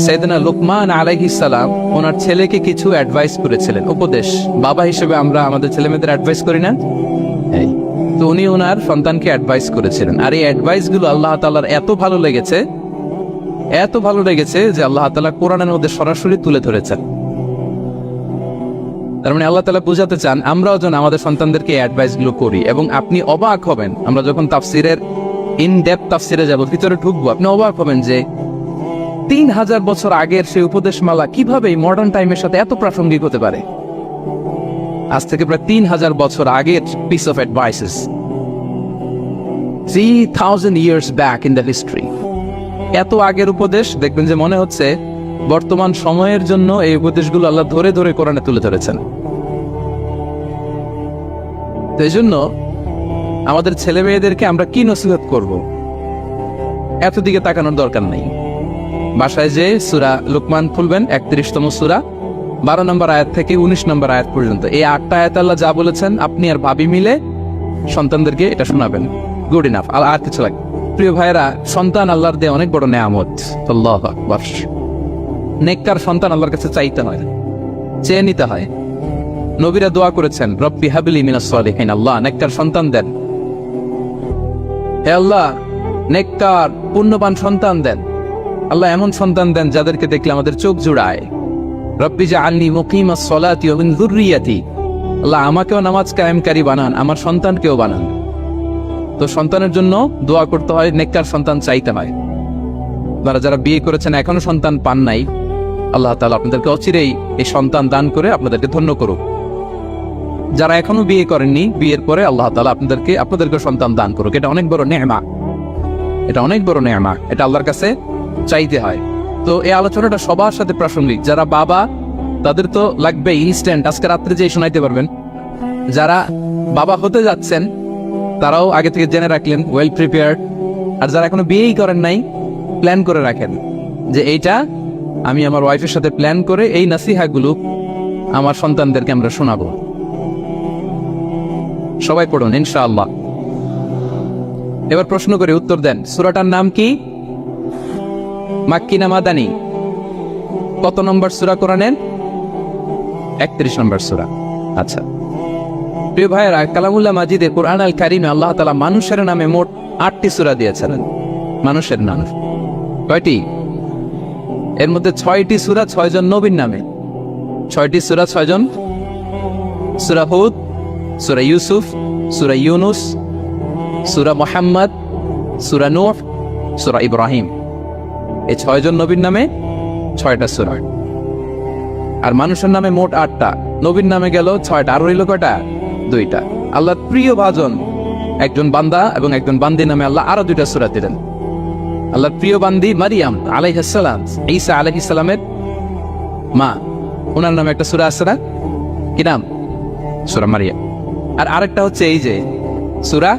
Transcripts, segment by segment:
সাইয়েদনা লুকমান আলাইহিস সালাম ওনার ছেলেকে কিছু অ্যাডভাইস করেছিলেন, উপদেশ। বাবা হিসেবে আমরা আমাদের ছেলে মেয়েদের অ্যাডভাইস করি না? তো উনি ওনার সন্তানকে অ্যাডভাইস করেছিলেন, আর এই অ্যাডভাইস গুলো আল্লাহ তাআলার এত ভালো লেগেছে যে আল্লাহ তাআলা কোরআনের মধ্যে সরাসরি তুলে ধরেছেন। তার মানে আল্লাহ তাআলা বুঝাতে চান আমরাও যেন আমাদের সন্তানদেরকে অ্যাডভাইস গুলো করি। এবং আপনি অবাক হবেন, আমরা যখন তাফসিরের ইন ডেপথ তাফসিরে যাব, ভিতরে ঢুকবো, আপনি অবাক হবেন যে 3000 বছর আগের সেই উপদেশমালা কিভাবে মডার্ন টাইমের সাথে এত প্রাসঙ্গিক হতে পারে। আজ থেকে প্রায় 3000 বছর আগের piece of advises, 3000 years back in the history। এত আগের উপদেশ, দেখবেন যে মনে হচ্ছে বর্তমান সময়ের জন্য এই উপদেশগুলো আল্লাহ ধরে ধরে কোরআনে তুলে ধরেছেন। তো এই জন্য আমাদের ছেলে মেয়েদেরকে আমরা কি নসিহত করব, এত দিকে তাকানোর দরকার নেই। বাসায় যে সূরা লুকমান খুলবেন, 31তম সূরা, 12 নম্বর আয়াত থেকে 19 নম্বর আয়াত পর্যন্ত, এই 8টা আয়াত আল্লাহ যা বলেছেন আপনি আর ভাবি মিলে সন্তানদেরকে এটা শোনাবেন। গুড ইনাফ, আর কিছু লাগে। প্রিয় ভাইরা, সন্তান আল্লাহর দেয়া অনেক বড় নেয়ামত। আল্লাহু আকবার। নেককার সন্তান আল্লাহর কাছে চাইতে হয়, চেয়ে নিতে হয়। নবীরা দোয়া করেছেন, রব্বি হাবলি মিনাস সালিহিন, আল্লাহ নেককার সন্তান দেন, হে আল্লাহ নেককার পুণ্যবান সন্তান দেন। আল্লাহ এমন সন্তান দেন যাদেরকে দেখলে আমাদের চোখ জুড়ায়। রব্বি জাআলনি মুকিমাস সালাতি ওয়া মিন যুররিয়াতি, আল্লাহ আমাকেও নামাজ কায়েমকারী বানান, আমার সন্তানকেও বানান। তো সন্তানের জন্য দোয়া করতে হয়, নেককার সন্তান চাইতে হয়। আপনারা যারা বিয়ে করেছেন এখনো সন্তান পান নাই, আল্লাহ তাআলা আপনাদেরকে অচিরেই এই সন্তান দান করে আপনাদেরকে ধন্য করুক। যারা এখনো বিয়ে করেননি, বিয়ের পরে আল্লাহ তাআলা আপনাদেরকে সন্তান দান করুক। এটা অনেক বড় নেয়ামত, এটা অনেক বড় নেয়ামত, এটা আল্লাহর কাছে চাইতে হয়। তো এই আলোচনাটা সবার সাথে প্রাসঙ্গিক। যারা বাবা তাদের তো লাগবে ইনস্ট্যান্ট, আজকে রাত্রে যেই শোনাইতে পারবেন। যারা বাবা হতে যাচ্ছেন তারাও আগে থেকে জেনে রাখলেন, ওয়েল প্রিপেয়ার্ড। আর যারা এখনো বিয়েই করেন নাই, প্ল্যান করে রাখেন যে এইটা আমি আমার ওয়াইফের সাথে প্ল্যান করে এই নাসিহাগুলো আমার সন্তানদেরকে আমরা শোনাবো। সবাই পড়ুন ইনশাআল্লাহ। এবার প্রশ্ন করে উত্তর দেন, সূরাটার নাম কি? মাক্কি না মাদানী? কত নম্বর সূরা কোরআনের? 31 নম্বর সূরা। আচ্ছা প্রিয় ভাইয়েরা, কালামুল্লাহ মাজিদে কোরআন আল কারীমে আল্লাহ তাআলা মানুষের নামে মোট 8টি সূরা দিয়েছেন। মানুষের নাম কয়টি? এর মধ্যে 6টি সূরা 6 জন নবীর নামে, 6টি সূরা 6 জন। সূরা হুদ, সূরা ইউসুফ, সূরা ইউনুস, সূরা মুহাম্মদ, সূরা নূহ, সূরা ইব্রাহিম। এই 6 জন নবীর নামে 6টা সূরা। আর মানুষের নামে মোট 8টা, নবীর নামে গেল 6টা, আর রইল কয়টা? 2টা। আল্লাহর প্রিয় ভাজন একজন বান্দা এবং একজন বান্দি নামে আল্লাহ আরো 2টা সূরা দিলেন। আল্লাহর প্রিয় বান্দি মারিয়াম আলাইহিস সালাম, ঈসা আলাইহিস সালামের মা, ওনার নামে একটা সূরা আছে না? কি নাম? সূরা মারিয়াম। আর আরেকটা হচ্ছে এই যে সূরা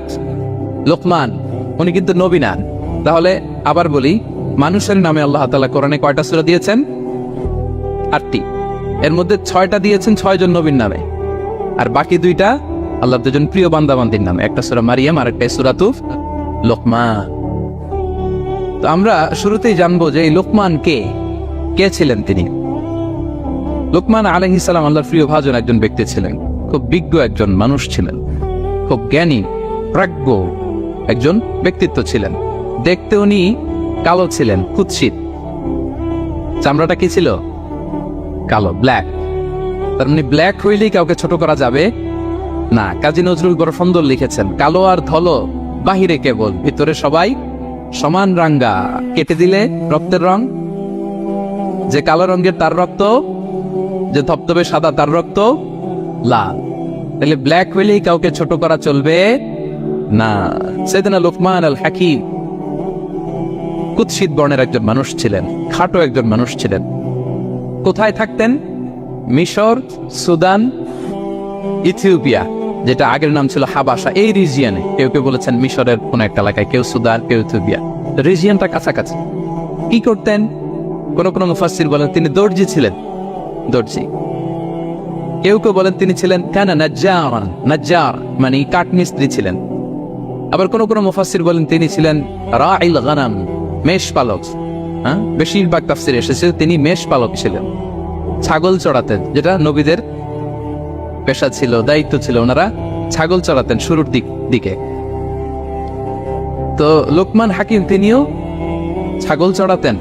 লুকমান, উনি কিন্তু নবী না। তাহলে আবার বলি, মানুষের নামে আল্লাহ তাআলা কোরআনে কয়টা সূরা দিয়েছেন? 8টি। এর মধ্যে 6টা দিয়েছেন 6 জন নবীর নামে, আর বাকি 2টা আল্লাহর 2জন প্রিয় বান্দা বান্দির নামে। একটা সূরা মারিয়াম আর একটা সূরাতুল লুকমান। তো আমরা শুরুতেই জানবো যে এই লুকমান কে ছিলেন তিনি। লুকমান আলাইহিস সালাম আল্লাহর প্রিয় ভাজন একজন ব্যক্তি ছিলেন, খুব বিজ্ঞ একজন মানুষ ছিলেন, খুব জ্ঞানী প্রাজ্ঞ একজন ব্যক্তিত্ব ছিলেন। দেখতে উনি কালো ছিলেন, কুৎসিত। চামড়াটা কি ছিল? কালো, ব্ল্যাক। তার মানে ব্ল্যাক হইলেই কাউকে ছোট করা যাবে না। কাজী নজরুল বড় সুন্দর লিখেছেন, কালো আর ধলো বাহিরে কেবল, ভিতরে সবাই সমান রাঙ্গা। কেটে দিলে রক্তের রং, যে কালো রঙের তার রক্ত, যে ধবধবে সাদা তার রক্ত লাল। তাহলে ব্ল্যাক হইলেই কাউকে ছোট করা চলবে না। সাইয়েদনা লুকমান আল হাকিম কুৎসিত বর্ণের একজন মানুষ ছিলেন, খাটো একজন মানুষ ছিলেন। কোথায় থাকতেন? মিশর, সুদান, ইথিওপিয়া, যেটা আগের নাম ছিল হাবাসা, এই রিজিয়নে। কেউ কেউ বলেছেন মিশরের কোন একটা এলাকায়, কেউ সুদান, কেউ ইথিওপিয়া। রিজিয়নটা কাছাকাছি। কি করতেন? কোন মুফাসসির বলেন তিনি দর্জি ছিলেন, দর্জি। কেউ কেউ বলেন তিনি ছিলেন কানা নাজ্জার, মানে কাঠমিস্ত্রি ছিলেন। আবার কোন মুফাসসির বলেন তিনি ছিলেন রাইল গানাম, মেষ পালক। হ্যাঁ, বেশিরভাগ তাফসিরে এসেছে তিনি মেষ পালক ছিলেন, ছাগল চড়াতেন, যেটা নবীদের পেশা ছিল, দায়িত্ব ছিল, ওনারা ছাগল চড়াতেন শুরুর দিকে। তো লোকমান হাকিম তিনিও ছাগল চড়াতেন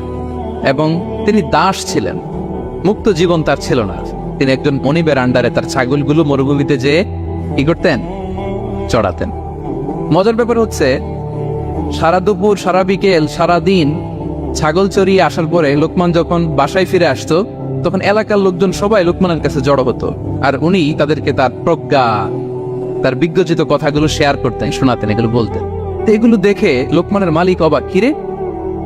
এবং তিনি দাস ছিলেন, মুক্ত জীবন তার ছিল না। তিনি একজন মনিবের আন্ডারে তার ছাগলগুলো মরুভূমিতে যেয়ে কি করতেন, চড়াতেন। মজার ব্যাপার হচ্ছে সারা দুপুর, সারা বিকেল, সারা দিন ছাগল চড়িয়ে আসার পরে লোকমান যখন বাসায় ফিরে আসতো, তখন এলাকার লোকজন সবাই লোকমানের কাছে জড়ো হতো, আর উনি তাদেরকে তার প্রজ্ঞা, তার বিজ্ঞচিত কথাগুলো শেয়ার করতেন, শোনাতেন, এগুলো বলতেন। তো এগুলো দেখে লোকমানের মালিক অবাক, কিরে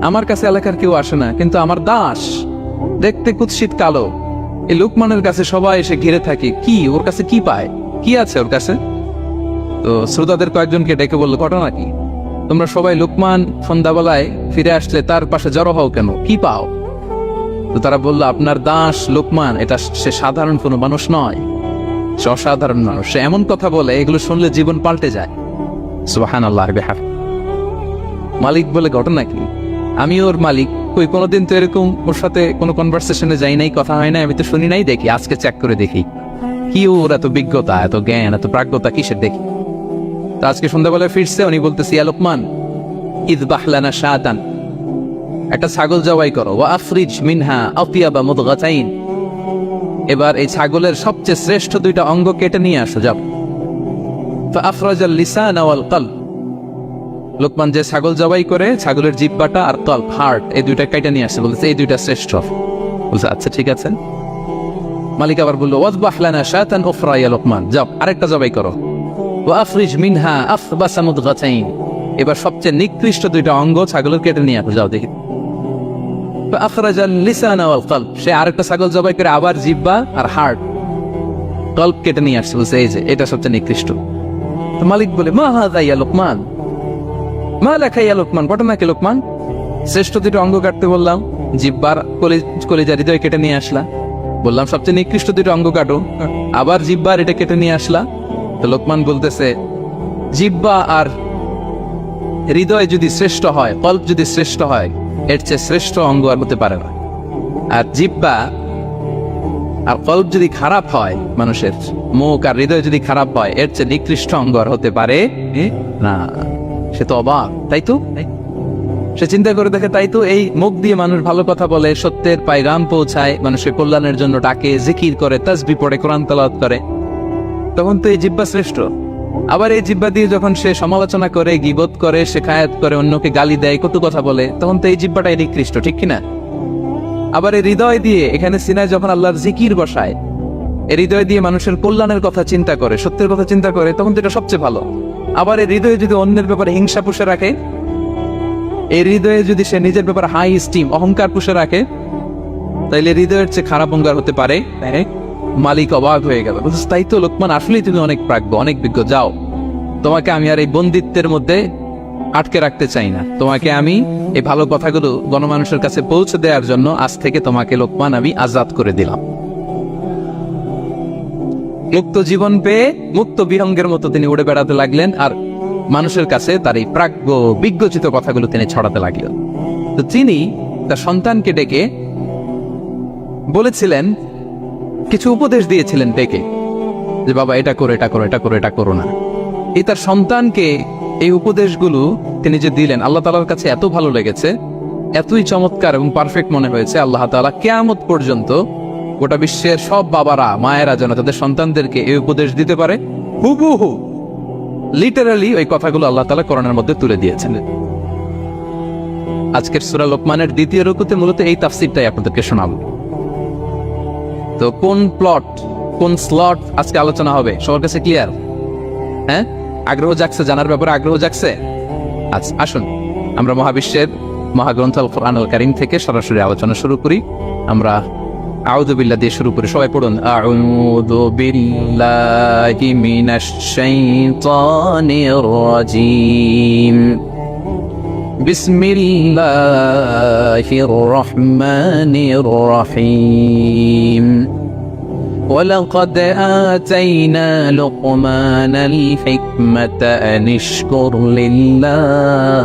আমার কাছে এলাকার কেউ আসে না, কিন্তু আমার দাস দেখতে কুৎসিত কালো, এই লোকমানের কাছে সবাই এসে ঘিরে থাকে, কি ওর কাছে কি পায়, কি আছে ওর কাছে? তো শ্রোতাদের কয়েকজনকে ডেকে বললো, ঘটনা কি? তোমরা সবাই লোকমান সন্ধ্যাবেলায় ফিরে আসলে তার পাশে জড়ো হও কেন, কি পাও? তো তারা বললো, আপনার দাস লোকমান, এটা সে সাধারণ কোনো মানুষ নয়, সে অসাধারণ মানুষ, সে এমন কথা বলে এগুলো শুনলে জীবন পাল্টে যায়। সুবহানাল্লাহ। মালিক বলে, ঘটনা কি? আমি ওর মালিক, কই কোনোদিন তো এরকম ওর সাথে কোনো কনভারসেশনে যাই নাই, কথা হয় নাই, আমি তো শুনি নাই, দেখি আজকে চেক করে দেখি কি ওর এত বিজ্ঞতা, এত জ্ঞান, এত প্রাজ্ঞতা কিসের দেখি। তো আজকে সন্ধ্যাবেলায় ফিরছে, উনি বলতেছি, ইয়া লোকমান ইযবাহ লানা শাতান, একটা ছাগল জবাই করো, ওয়া আফরিজ মিনহা আতিয়াবা মুদগাতাইন, এবার এই ছাগলের সবচেয়ে শ্রেষ্ঠ দুইটা অঙ্গ কেটে নিয়ে আসো, যাও। ফাআফরাজাল লিসান ওয়াল কলব, লোকমান যে ছাগল জবাই করে ছাগলের জিহ্বাটা আর কলব, হার্ট, এই দুইটা কেটে নিয়ে আসে, বলছে এই দুইটা শ্রেষ্ঠ। বলছে আচ্ছা ঠিক আছে। মালিক আবার বললো, ওয়াযবাহ লানা শাতান উখরা ইয়া লোকমান, যাও আরেকটা জবাই করো, ওয়া আফরিজ মিনহা আফবাসা মুদগাতাইন, এবার সবচেয়ে নিকৃষ্ট দুইটা অঙ্গ ছাগলের কেটে নিয়ে আসো, যাও দেখি। ফাআখরাজাল লিসান ওয়াল কলব, সে আরেকটা ছাগল জবাই করে আবার জিহ্বা আর হার্ট, কলব কেটে নিয়ে আসছে, বলছে এই যে এটা সবচেয়ে নিকৃষ্ট। তো মালিক বলে, মা হাযা ইয়া লোকমান, মা লাকা ইয়া লোকমান, ঘটনা কি লোকমান? শ্রেষ্ঠ দুটো অঙ্গ কাটতে বললাম, জিহ্বার কলিজা হৃদয় কেটে নিয়ে আসলা, বললাম সবচেয়ে নিকৃষ্ট দুটো অঙ্গ কাটো, আবার জিহ্বার এটা কেটে নিয়ে আসলা। তো লোকমান বলতেছে, জিহ্বা আর হৃদয় যদি শ্রেষ্ঠ হয়, কলব যদি শ্রেষ্ঠ হয়, এর চেয়ে শ্রেষ্ঠ অঙ্গ আর হতে পারে না। আর জিহ্বা আর কলব যদি খারাপ হয়, মানুষের মুখ আর হৃদয় যদি খারাপ হয়, এর চেয়ে নিকৃষ্ট অঙ্গ আর হতে পারে না। সে তো অবাক, তাই তো? সে চিন্তা করে দেখে, তাই তো এই মুখ দিয়ে মানুষ ভালো কথা বলে, সত্যের পায়গাম পৌঁছায়, মানুষের কল্যাণের জন্য ডাকে, জিকির করে, তাসবিহ পড়ে, কোরআন তেলাওয়াত করে, তখন তো এই জিহ্বা শ্রেষ্ঠ। আবার এই জিহ্বা দিয়ে যখন সে সমালোচনা করে, গীবত করে, শেখায়াত করে, অন্যকে গালি দেয়, কত কথা বলে, তখন তো এই জিহ্বাটাই নিকৃষ্ট, ঠিক কিনা? আবার এই হৃদয় দিয়ে, এখানে সিনায় যখন আল্লাহর জিকির বসায়, এই হৃদয় দিয়ে মানুষের কল্যাণের কথা চিন্তা করে, সত্যের কথা চিন্তা করে, তখন তো এটা সবচেয়ে ভালো। আবার এই হৃদয়ে যদি অন্যের ব্যাপারে হিংসা পুষে রাখে, এই হৃদয়ে যদি সে নিজের ব্যাপারে হাই স্টিম, অহংকার পুষে রাখে, তাইলে হৃদয়ের চেয়ে খারাপ অহংকার হতে পারে? মালিক অবাক হয়ে গেল, তাই তো লোকমান, আসলেই তুমি অনেক প্রাজ্ঞ, অনেক বিজ্ঞ, যাও, তোমাকে আমি আর এই বন্দিত্বের মধ্যে আটকে রাখতে চাই না, তোমাকে আমি এই ভালো কথাগুলো গণমানুষের কাছে পৌঁছে দেওয়ার জন্য আজ থেকে তোমাকে লোকমান আমি আজাদ করে দিলাম। মুক্ত জীবন পেয়ে মুক্ত বিহঙ্গের মতো তিনি উড়ে বেড়াতে লাগলেন, আর মানুষের কাছে তার এই প্রাজ্ঞ বিজ্ঞচিত কথাগুলো তিনি ছড়াতে লাগলেন। তো তিনি তার সন্তানকে ডেকে বলেছিলেন, কিছু উপদেশ দিয়েছিলেন ডেকে, যে বাবা এটা করো, এটা করো, এটা করো, এটা করো না। এই তার সন্তানকে এই উপদেশগুলো তিনি যে দিলেন, আল্লাহ তাআলার কাছে এত ভালো লেগেছে, এতই চমৎকার এবং পারফেক্ট মনে হয়েছে, আল্লাহ তাআলা কিয়ামত পর্যন্ত গোটা বিশ্বের সব বাবারা, মায়েরা যেন তাদের সন্তানদেরকে এই উপদেশ দিতে পারে, হুবহু লিটারালি ওই কথাগুলো আল্লাহ তাআলা কোরআনের মধ্যে তুলে দিয়েছেন। আজকের সূরা লোকমানের দ্বিতীয় রুকুতে মূলত এই তাফসীরটাই আপনাদেরকে শোনাবো। তো কোন প্লট, কোন স্লট আজকে আলোচনা হবে, সবার কাছে ক্লিয়ার? হ্যাঁ, আগ্রহ জাগছে, জানার ব্যাপারে আগ্রহ জাগছে? আচ্ছা আসুন আমরা মহাবিশ্বের মহাগ্রন্থ আল কোরআন আল কারীম থেকে সরাসরি আলোচনা শুরু করি। আমরা আউযু বিল্লাহ দিয়ে শুরু করি, সবাই পড়ুন, আউযু বিল্লাহি মিনাশ শাইতানির রাজীম, বিসমিল্লাহির রহমানির রহিম। ولقد آتينا لقمان الحكمة أن اشكر لله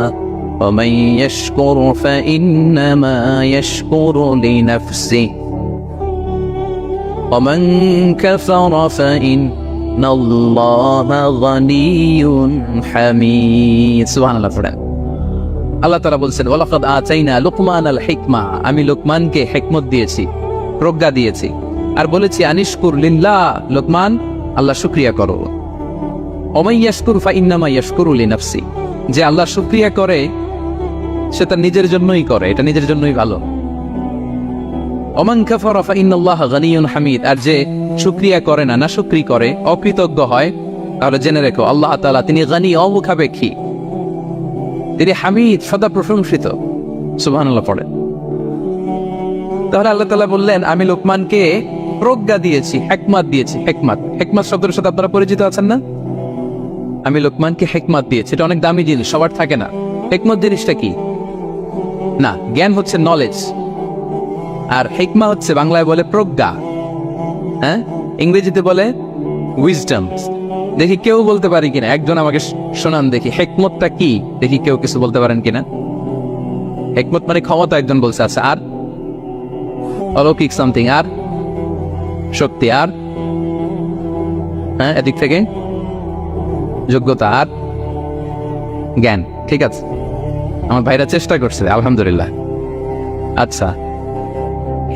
ومن يشكر فإنما يشكر لنفسه ومن كفر فإن الله غني حميد سبحان الله পড়েন আল্লাহ তাআলা বলছেন ওয়ালাকাদ আতাইনা লুকমানাল হিকমা আমি লোকমানকে হিকমত দিয়েছি প্রজ্ঞা দিয়েছি আর বলেছি আনিশকুর লিল্লাহ লোকমান আল্লাহ শুকরিয়া করো ওমাই ইয়াশকুর ফাইন্নামা ইয়াশকুরু লিনাফসি যে আল্লাহ শুকরিয়া করে সে তার নিজের জন্যই করে এটা নিজের জন্যই ভালো ওমান কাফারা ফাইন্নাল্লাহা গানিয়ুন হামিদ আর যে শুকরিয়া করে না নাশুকরি করে অকৃতজ্ঞ হয় তাহলে জেনে রেখো আল্লাহ তাআলা তিনি গানি অমুখাপেক্ষী তিনি হামিদ সদা প্রশংসিত সুবহানাল্লাহ পড়েন তাহলে আল্লাহ তাআলা বললেন আমি লোকমানকে প্রজ্ঞা দিয়েছি হিকমত দিয়েছি হিকমত শব্দের সাথে আপনারা পরিচিত আছেন না আমি লোকমানকে হিকমত দিয়েছি এটা অনেক দামি জিনিস সবার থাকে না হিকমত জিনিসটা কি না জ্ঞান হচ্ছে নলেজ আর হিকমা হচ্ছে বাংলায় বলে প্রজ্ঞা হ্যাঁ ইংরেজিতে বলে উইজডম দেখি কেউ বলতে পারে কিনা একজন আমাকে শোনান দেখি হিকমতটা কি দেখি কেউ কিছু বলতে পারেন কিনা হিকমত মানে ক্ষমতা একজন বলছে আচ্ছা আর অলৌকিক সামথিং আর শক্তি আর হ্যাঁ এদিক থেকে যোগ্যতা আর জ্ঞান ঠিক আছে আমার ভাইরা চেষ্টা করছে আলহামদুলিল্লাহ আচ্ছা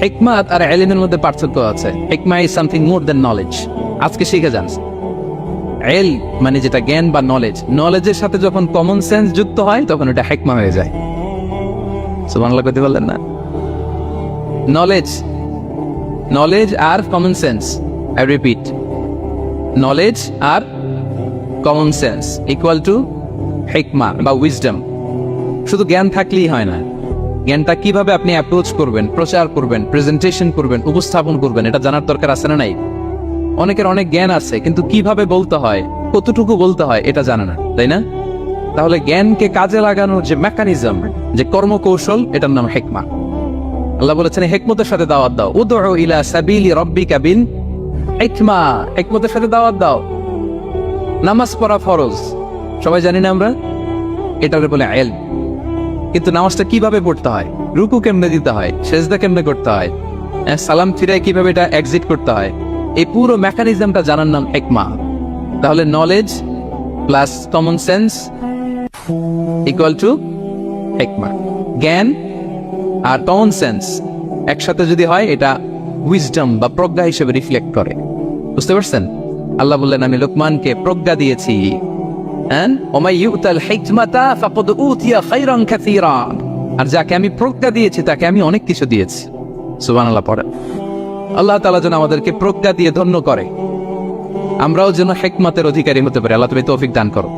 হিকমত আর ইলমের মধ্যে পার্থক্য আছে হিকমা is something more than knowledge আজকে শিখে যান ইলম মানে যেটা জ্ঞান বা নলেজ নলেজের সাথে যখন কমন সেন্স যুক্ত হয় তখন এটা হিকমা হয়ে যায় সুবহানাল্লাহ কইতে বললেন না নলেজ আর common sense I repeat knowledge আর কমন সেন্স ইকুয়াল টু হিকমা বা উইজডম শুধু জ্ঞান থাকলেই হয় না জ্ঞানটা কিভাবে আপনি অ্যাপ্রোচ করবেন প্রচার করবেন প্রেজেন্টেশন করবেন উপস্থাপন করবেন এটা জানার দরকার আছে না নাই অনেকের অনেক জ্ঞান আছে কিন্তু কিভাবে বলতে হয় কতটুকু বলতে হয় এটা জানে না তাই না তাহলে জ্ঞানকে কাজে লাগানোর যে মেকানিজম যে কর্মকৌশল এটার নাম হিকমা আল্লাহ বলেছেন হিকমতের সাথে দাওয়াত দাও উদউ ইলা সাবিলি রাব্বিকা বিল হিকমা হিকমতের সাথে দাওয়াত দাও নামাজ পড়া ফরজ সবাই জানি না আমরা এটাকে বলে ইলম কিন্তু নামাজটা কিভাবে পড়তে হয় রুকু কেমনে দিতে হয় সেজদা কেমনে করতে হয় সালাম ফিরায় কিভাবে এটা এক্সিট করতে হয় এই পুরো মেকানিজমটা জানার নাম হিকমা তাহলে knowledge plus common sense equal to হিকমা জ্ঞান আর কমন সেন্স একসাথে যদি হয় এটা উইজডম বা প্রজ্ঞা হিসেবে রিফ্লেক্ট করে বুঝতে পারছেন আল্লাহ বললেন আমি লোকমানকে প্রজ্ঞা দিয়েছি আর যাকে আমি প্রজ্ঞা দিয়েছি তাকে আমি অনেক কিছু দিয়েছি সুবহানাল্লাহ পড়েন আল্লাহ তাআলা যেন আমাদেরকে প্রজ্ঞা দিয়ে ধন্য করে আমরাও যেন হিকমতের অধিকারী হতে পারি আল্লাহ তুমি তৌফিক দান করো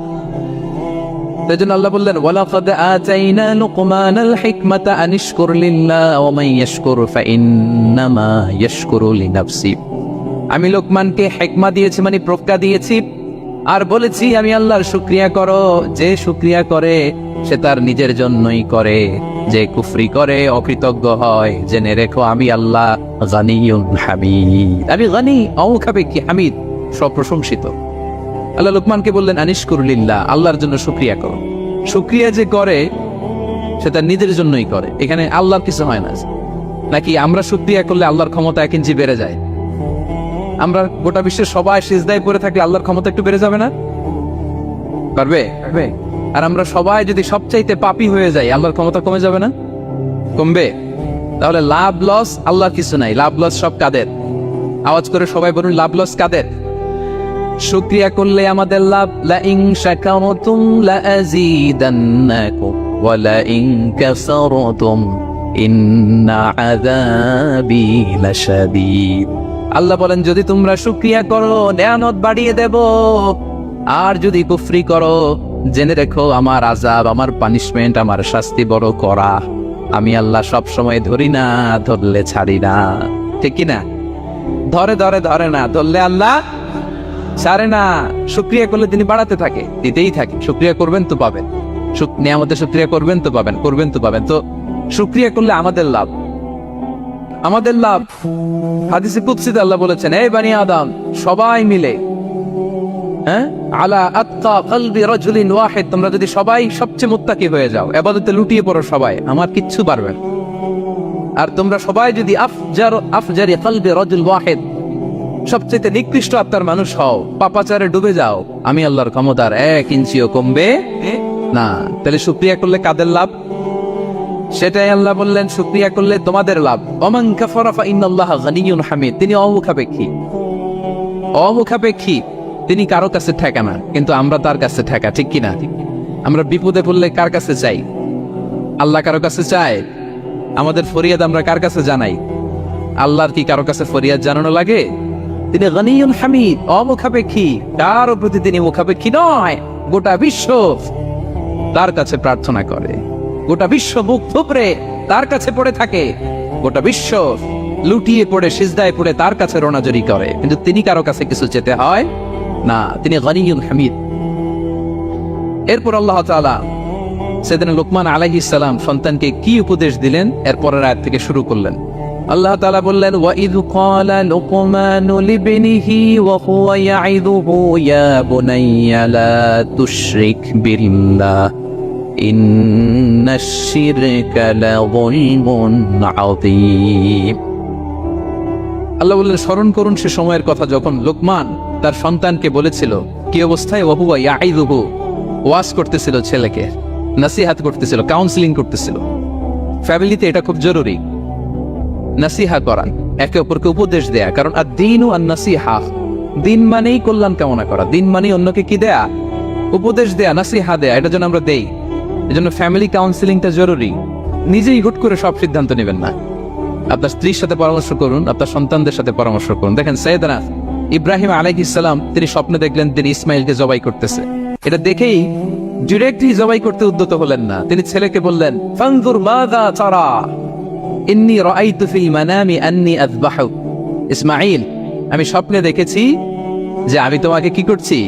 তাইজন্য আল্লাহ বললেন ওয়ালাকাদ আতাইনা লুকমানাল হিকমাতা আনিশকুর লিল্লাহ ওয়া মান ইয়াশকুর ফাইন্নামা ইয়াশকুরু লিনাফসি আমি লোকমানকে হিকমা দিয়েছি মানে প্রজ্ঞা দিয়েছি আর বলেছি আমি আল্লাহর শুকরিয়া করো যে শুকরিয়া করে সে তার নিজের জন্যই করে যে কুফরি করে অকৃতজ্ঞ হয় জেনে রেখো আমি আল্লাহ গানিয়ুন হামিদ আমি গানি অমুখাপেক্ষী হামিদ সব প্রশংসিত আল্লাহ লোকমানকে বললেন আনিশকুর লিল্লাহ আল্লাহর জন্য শুকরিয়া করো শুকরিয়া যে করে সে তার নিজের জন্যই করে এখানে আল্লাহর কিছু হয় না নাকি আমরা শুকরিয়া করলে আল্লাহর ক্ষমতা 1 ইঞ্চি বেড়ে যায় আমরা গোটা বিশ্বের সবাই সিজদায় পড়ে থাকলে আল্লাহর ক্ষমতা একটু বেড়ে যাবে না পারবে আর আমরা সবাই যদি সবচাইতে পাপী হয়ে যাই আল্লাহর ক্ষমতা কমে যাবে না কমবে তাহলে লাভ লস আল্লাহর কিছু নাই লাভ লস সব কাদের আওয়াজ করে সবাই বলুন লাভ লস কাদের শুকরিয়া করলে আমাদের লাভ লা ইন শাকারতুম লা আযীদান্নাকুম ওয়া লা ইন কাফারতুম ইন্না আযাবি লাশাদীদ আল্লাহ বলেন যদি তোমরা শুকরিয়া করো নেয়ামত বাড়িয়ে দেব আর যদি কুফরি করো জেনে রেখো আমার আযাব আমার পানিশমেন্ট আমার শাস্তি বড় কড়া আমি আল্লাহ সব সময় ধরি না ধরলে ছাড়ি না ঠিক কি না ধরে না ধরলে আল্লাহ ছাড়ে না শুকরিয়া করলে তিনি বাড়াতে থাকে দিতেই থাকে শুকরিয়া করবেন তো পাবেন নিয়ামতের শুকরিয়া করবেন তো পাবেন তো শুকরিয়া করলে আমাদের লাভ হাদিসে কুদসিতে আল্লাহ বলেছেন এই বানি আদম সবাই মিলে আলা আতকা কলবি রাজুলিন ওয়াহিদ, তোমরা যদি সবাই সবচেয়ে মুত্তাকি হয়ে যাও, ইবাদতে লুটিয়ে পড়ো সবাই, আমার কিচ্ছু পারবে না। আর তোমরা সবাই যদি আফজারি কলবি রাজুল ওয়াহিদ, সবচেয়ে নিকৃষ্ট আত্মার মানুষ হও, পাপাচারে ডুবে যাও, আমি আল্লাহর ক্ষমতার 1 ইঞ্চিও কমবে না। তাহলে শুকরিয়া করলে কাদের লাভ? সেটাই আল্লাহ বললেন, শুকরিয়া করলে তোমাদের লাভ। ওমান কাফারা ফা ইন্নাল্লাহা গানিয়্যুন হামিদ, তিনি অমুখাপেক্ষী, তিনি কারো কাছে ঠেকা না, কিন্তু আমরা তার কাছে ঠেকা, ঠিক কিনা? আমরা বিপদে পড়লে কার কাছে চাই? আল্লাহ কারো কাছে চায়? আমাদের ফরিয়াদ আমরা কার কাছে জানাই? আল্লাহর কি কারো কাছে ফরিয়াদ জানানো লাগে? তিনি গানিয়্যুন হামিদ, অমুখাপেক্ষী, কারো প্রতি তিনি মুখাপেক্ষী নয়। গোটা বিশ্ব তার কাছে প্রার্থনা করে, গোটা বিশ্ব মুখ থুবড়ে তার কাছে পড়ে থাকে, গোটা বিশ্ব লুটিয়ে পড়ে সিজদায় পড়ে তার কাছে রোনাজরি করে, কিন্তু তিনি কারো কাছে কিছু চেতে হয় না, তিনি গানিয়্যুন হামিদ। এরপর আল্লাহ তাআলা সাইয়েদনা লুকমান আলাইহিস সালাম সন্তানকে কি উপদেশ দিলেন এরপরের আয়াত থেকে শুরু করলেন। আল্লাহ তাআলা বললেন, ওয়া ইয ক্বালা লুকমানু লিবনিহি ওয়া হুয়া ইয়াইদুহু ইয়া বুনাইয়া লা তুশরিক বিল্লাহ ইন্নাশ শিরকা লাযুলমুন আযীম। আল্লাহ বললেন, স্মরণ করুন সে সময়ের কথা যখন লোকমান তার সন্তানকে বলেছিল, কি অবস্থায়? ওয়া হুয়া ইয়াইদুহু, ওয়াজ করতেছিল, ছেলেকে নসিহত করতেছিল, কাউন্সেলিং করতেছিল। ফ্যামিলিতে এটা খুব জরুরি, নসিহা করা, একে অপরকে উপদেশ দেয়া। কারণ আদ-দীনু আন-নাসিহা, দিন মানেই কল্যাণ কামনা করা, দিন মানেই অন্যকে কি দেয়া? উপদেশ দেয়া, নসিহা দেয়া। এটা যেন আমরা দেই, এজন্য ফ্যামিলি কাউন্সেলিংটা জরুরি। নিজেই হুট করে সব সিদ্ধান্ত নেবেন না, আপনার স্ত্রীর সাথে পরামর্শ করুন, আপনার সন্তানদের সাথে পরামর্শ করুন। দেখেন সাইয়েদনা ইব্রাহিম আলাইহিস সালাম, তিনি স্বপ্নে দেখলেন তিনি ইসমাইলকে জবাই করতেছে। এটা দেখেই ডিরেক্টলি জবাই করতে উদ্যত হলেন না, তিনি ছেলেকে বললেন, ফানজুর মাযা তারা ইন্নী রাআইতু ফিল মানামি আন্নী আযবাহু। ইসমাইল, আমি স্বপ্নে দেখেছি যে আমি তোমাকে কি করছি?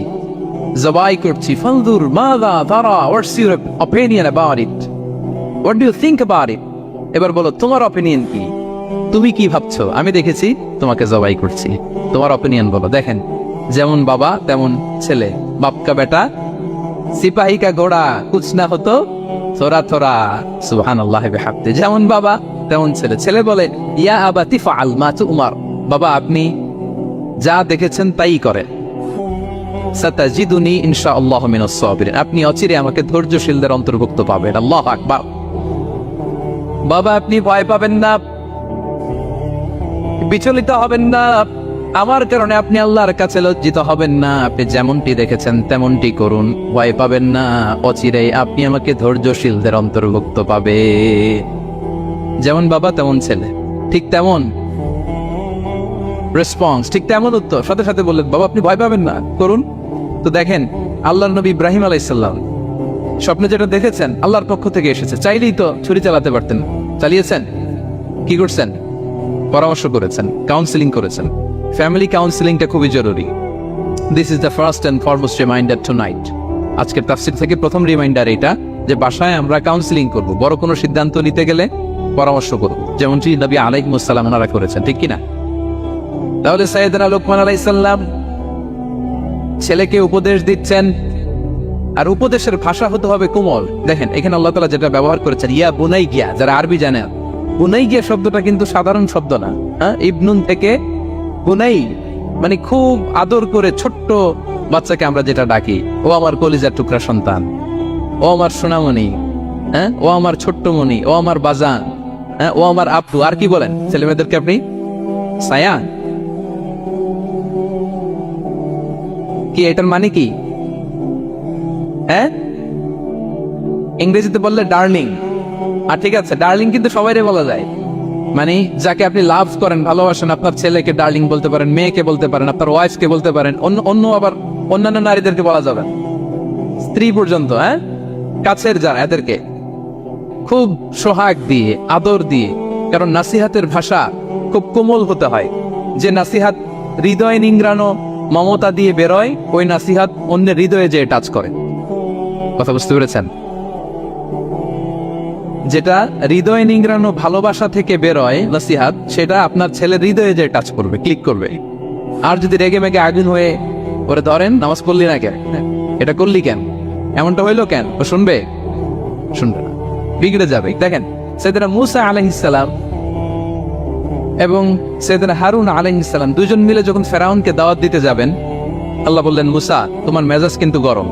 জবাই করছি। ফানজুর মাযা তারা, what's your opinion about it, what do you think about it. এবার বলো তোমার অপিনিয়ন কি, তুমি কি ভাবছো? আমি দেখেছি তোমাকে জবাই করছি, তোমার অপিনিয়ন বলো। দেখেন, যেমন বাবা তেমন ছেলে, বাপ কা বেটা সিপাহী কা ঘোড়া কুছ না হতো থোড়া থোড়া, সুবহানাল্লাহ বিহামদি। যেমন বাবা তেমন ছেলে। ছেলে বলে, ইয়া আবাতি ফাআল মা তুমার, বাবা আপনি যা দেখেছেন তাই করেন। সাতাজিদুনি ইনশাআল্লাহু মিনাস সাবিরিন, আপনি অচিরে আমাকে ধৈর্যশীলদের অন্তর্ভুক্ত পাবেন। আল্লাহু আকবার। বাবা আপনি ভয় পাবেন না, বিচলিত হবেন না, আমার কারণে আপনি আল্লাহর কাছে লজ্জিত হবেন না। আপনি যেমনটি দেখেছেন তেমনটি করুন, ভয় পাবেন না, অচিরেই আপনি আমাকে ধৈর্যশীলদের অন্তর্ভুক্ত পাবে। যেমন বাবা তেমন ছেলে, ঠিক তেমন রেসপন্স, ঠিক তেমন উত্তর। সাথে সাথে বললেন, বাবা আপনি ভয় পাবেন না, করুন। তো দেখেন, আল্লাহর নবী ইব্রাহিম আলাইহিস সালাম স্বপ্নে যেটা দেখেছেন আল্লাহর পক্ষ থেকে এসেছে, চাইলেই তো ছুরি চালাতে পারতেন, চালিয়েছেন। কি করছেন? পরামর্শ করেছেন, কাউন্সেলিং করেছেন। ফ্যামিলি কাউন্সেলিংটা খুবই জরুরি। This is the first and foremost reminder tonight. আজকের তাফসীর থেকে প্রথম রিমাইন্ডার এটা, যে বাসায় আমরা কাউন্সেলিং করব, বড় কোনো সিদ্ধান্ত নিতে গেলে পরামর্শ করব, যেমনটি নবী আলাইহিস সালাম ওনারা করেছেন, ঠিক কিনা? তাহলে সাইয়েদনা লুকমান আলাইহিস সালাম ছেলেকে উপদেশ দিচ্ছেন, আর উপদেশের ভাষা হতে হবে কোমল। দেখেন এখানে আল্লাহ তাআলা যেটা ব্যবহার করেছেন, ইয়া বুনাইয়া, যারা আরবি জানে, বুনাইয়া শব্দটা কিন্তু সাধারণ শব্দ না। ইবনুন থেকে বুনাই মানে খুব আদর করে ছোট্ট বাচ্চাকে আমরা যেটা ডাকি, ও আমার কলিজার টুকরা সন্তান, ও আমার সোনামণি, ও আমার ছোট্ট মণি, ও আমার বাজান, ও আমার আপু। আর কি বলেন ছেলে মেয়েদেরকে আপনি? সায়ান। কি এটার মানে কি? ইংরেজিতে বললে ডার্লিং। আর ঠিক আছে, ডার্লিং কিন্তু সবাইরে বলা যায়, মানে যাকে আপনি লাভ করেন, ভালোবাসেন, আপনার ছেলেকে ডার্লিং বলতে পারেন, মেয়েকে বলতে পারেন, আপনার ওয়াইফকে বলতে পারেন, অন্য আবার অন্যান্য নারীদেরকে বলা যাবে, স্ত্রী পর্যন্ত, কাছের যারা, এদেরকে খুব সোহাগ দিয়ে, আদর দিয়ে। কারণ নাসিহাতের ভাষা খুব কোমল হতে হয়। যে নাসিহাত হৃদয় নিংড়ানো মমতা দিয়ে বেরোয়, ওই নাসিহাত অন্যের হৃদয়ে যে টাচ করে। কথা বুঝতে পেরেছেন? যেটা হৃদয় নিংড়ানো ভালোবাসা থেকে বেরোয় নাসিহাত, সেটা আপনার ছেলের হৃদয়ে যে টাচ করবে, ক্লিক করবে। আর যদি রেগে মেগে আগুন হয়ে ওরে ধরেন, নামাজ পড়লি না কেন, এটা করলি কেন, এমনটা হইলো কেন, ও শুনবে? শুনবে না, বিগড়ে যাবে। দেখেন সাইয়েদনা মূসা আলাইহিস সালাম এবং সাইয়েদনা হারুন আলাইহিস সালাম দুজন মিলে যখন ফেরাউনকে দাওয়াত দিতে যাবেন, আল্লাহ বললেন, মূসা তোমার মেজাজ কিন্তু গরম,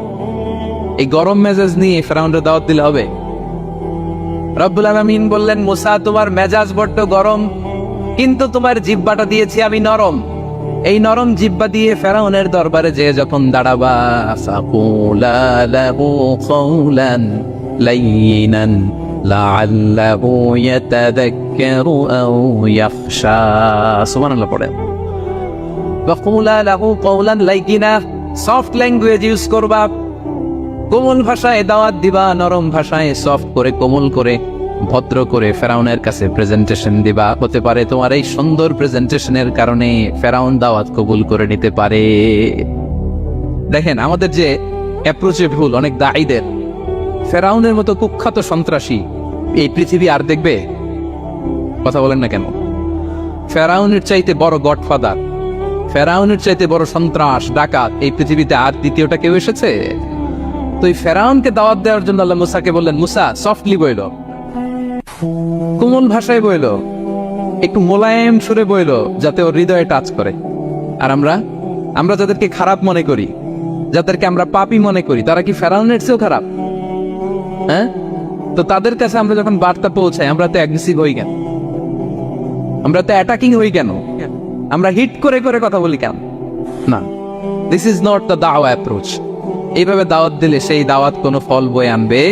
এই গরম মেজাজ নিয়ে ফেরাউনের দাওয়াত দিলে হবে? রব্বুল আলামিন বললেন, মূসা তোমার মেজাজ বড্ড গরম, কিন্তু তোমার জিহ্বাটা দিয়েছি আমি নরম, এই নরম জিহ্বা দিয়ে ফেরাউনের দরবারে যে যখন দাঁড়াবা, ফাকুলা লাহু কাওলান লাইয়িনান লাআল্লাহু ইয়াতাযাক্কারু আও ইয়াখশা। সুবহানাল্লাহ পড়ে। ফাকুলা লাহু কাওলান লাইয়িনা, সফট ল্যাঙ্গুয়েজ ইউজ করবা, কোমল ভাষায় দাওয়াত দিবা, নরম ভাষায় সফট করে কোমল করে ভদ্র করে ফেরাউনের কাছে প্রেজেন্টেশন দিবা। হতে পারে তোমার এই সুন্দর প্রেজেন্টেশনের কারণে ফেরাউন দাওয়াত কবুল করে নিতে পারে। দেখেন আমাদের যে অ্যাপ্রোচে ভুল অনেক দায়ীদের, ফেরাউনের মতো কুখ্যাত সন্ত্রাসী এই পৃথিবী আর দেখবে? কথা বলেন না কেন? ফেরাউনের চাইতে বড় গডফাদার, ফেরাউনের চাইতে বড় সন্ত্রাস ডাকাত এই পৃথিবীতে আর দ্বিতীয়টা কেউ এসেছে? তো এই ফেরাউনকে দাওয়াত দেওয়ার জন্য আল্লাহ মূসাকে বললেন, মূসা সফটলি বইলো, কোমল ভাষায় বইলো, একটু মোলায়েম সুরে বইলো, যাতে ওর হৃদয়ে টাচ করে। আর আমরা যাদেরকে খারাপ মনে করি, যাদেরকে আমরা পাপী মনে করি, তারা কি ফেরাউনের চেয়েও খারাপ? হ্যাঁ, তো তাদের কাছে আমরা যখন বার্তা পৌঁছাই, আমরা তো অ্যাগ্রেসিভ হই কেন? আমরা তো অ্যাটাকিং হই কেন? আমরা হিট করে করে কথা বলি কেন? না, দিস ইজ নট দ্য দাওয়া অ্যাপ্রোচ। এইভাবে দাওয়াত দিলে সেই দাওয়াত কোনো ফল বয়ে আনবে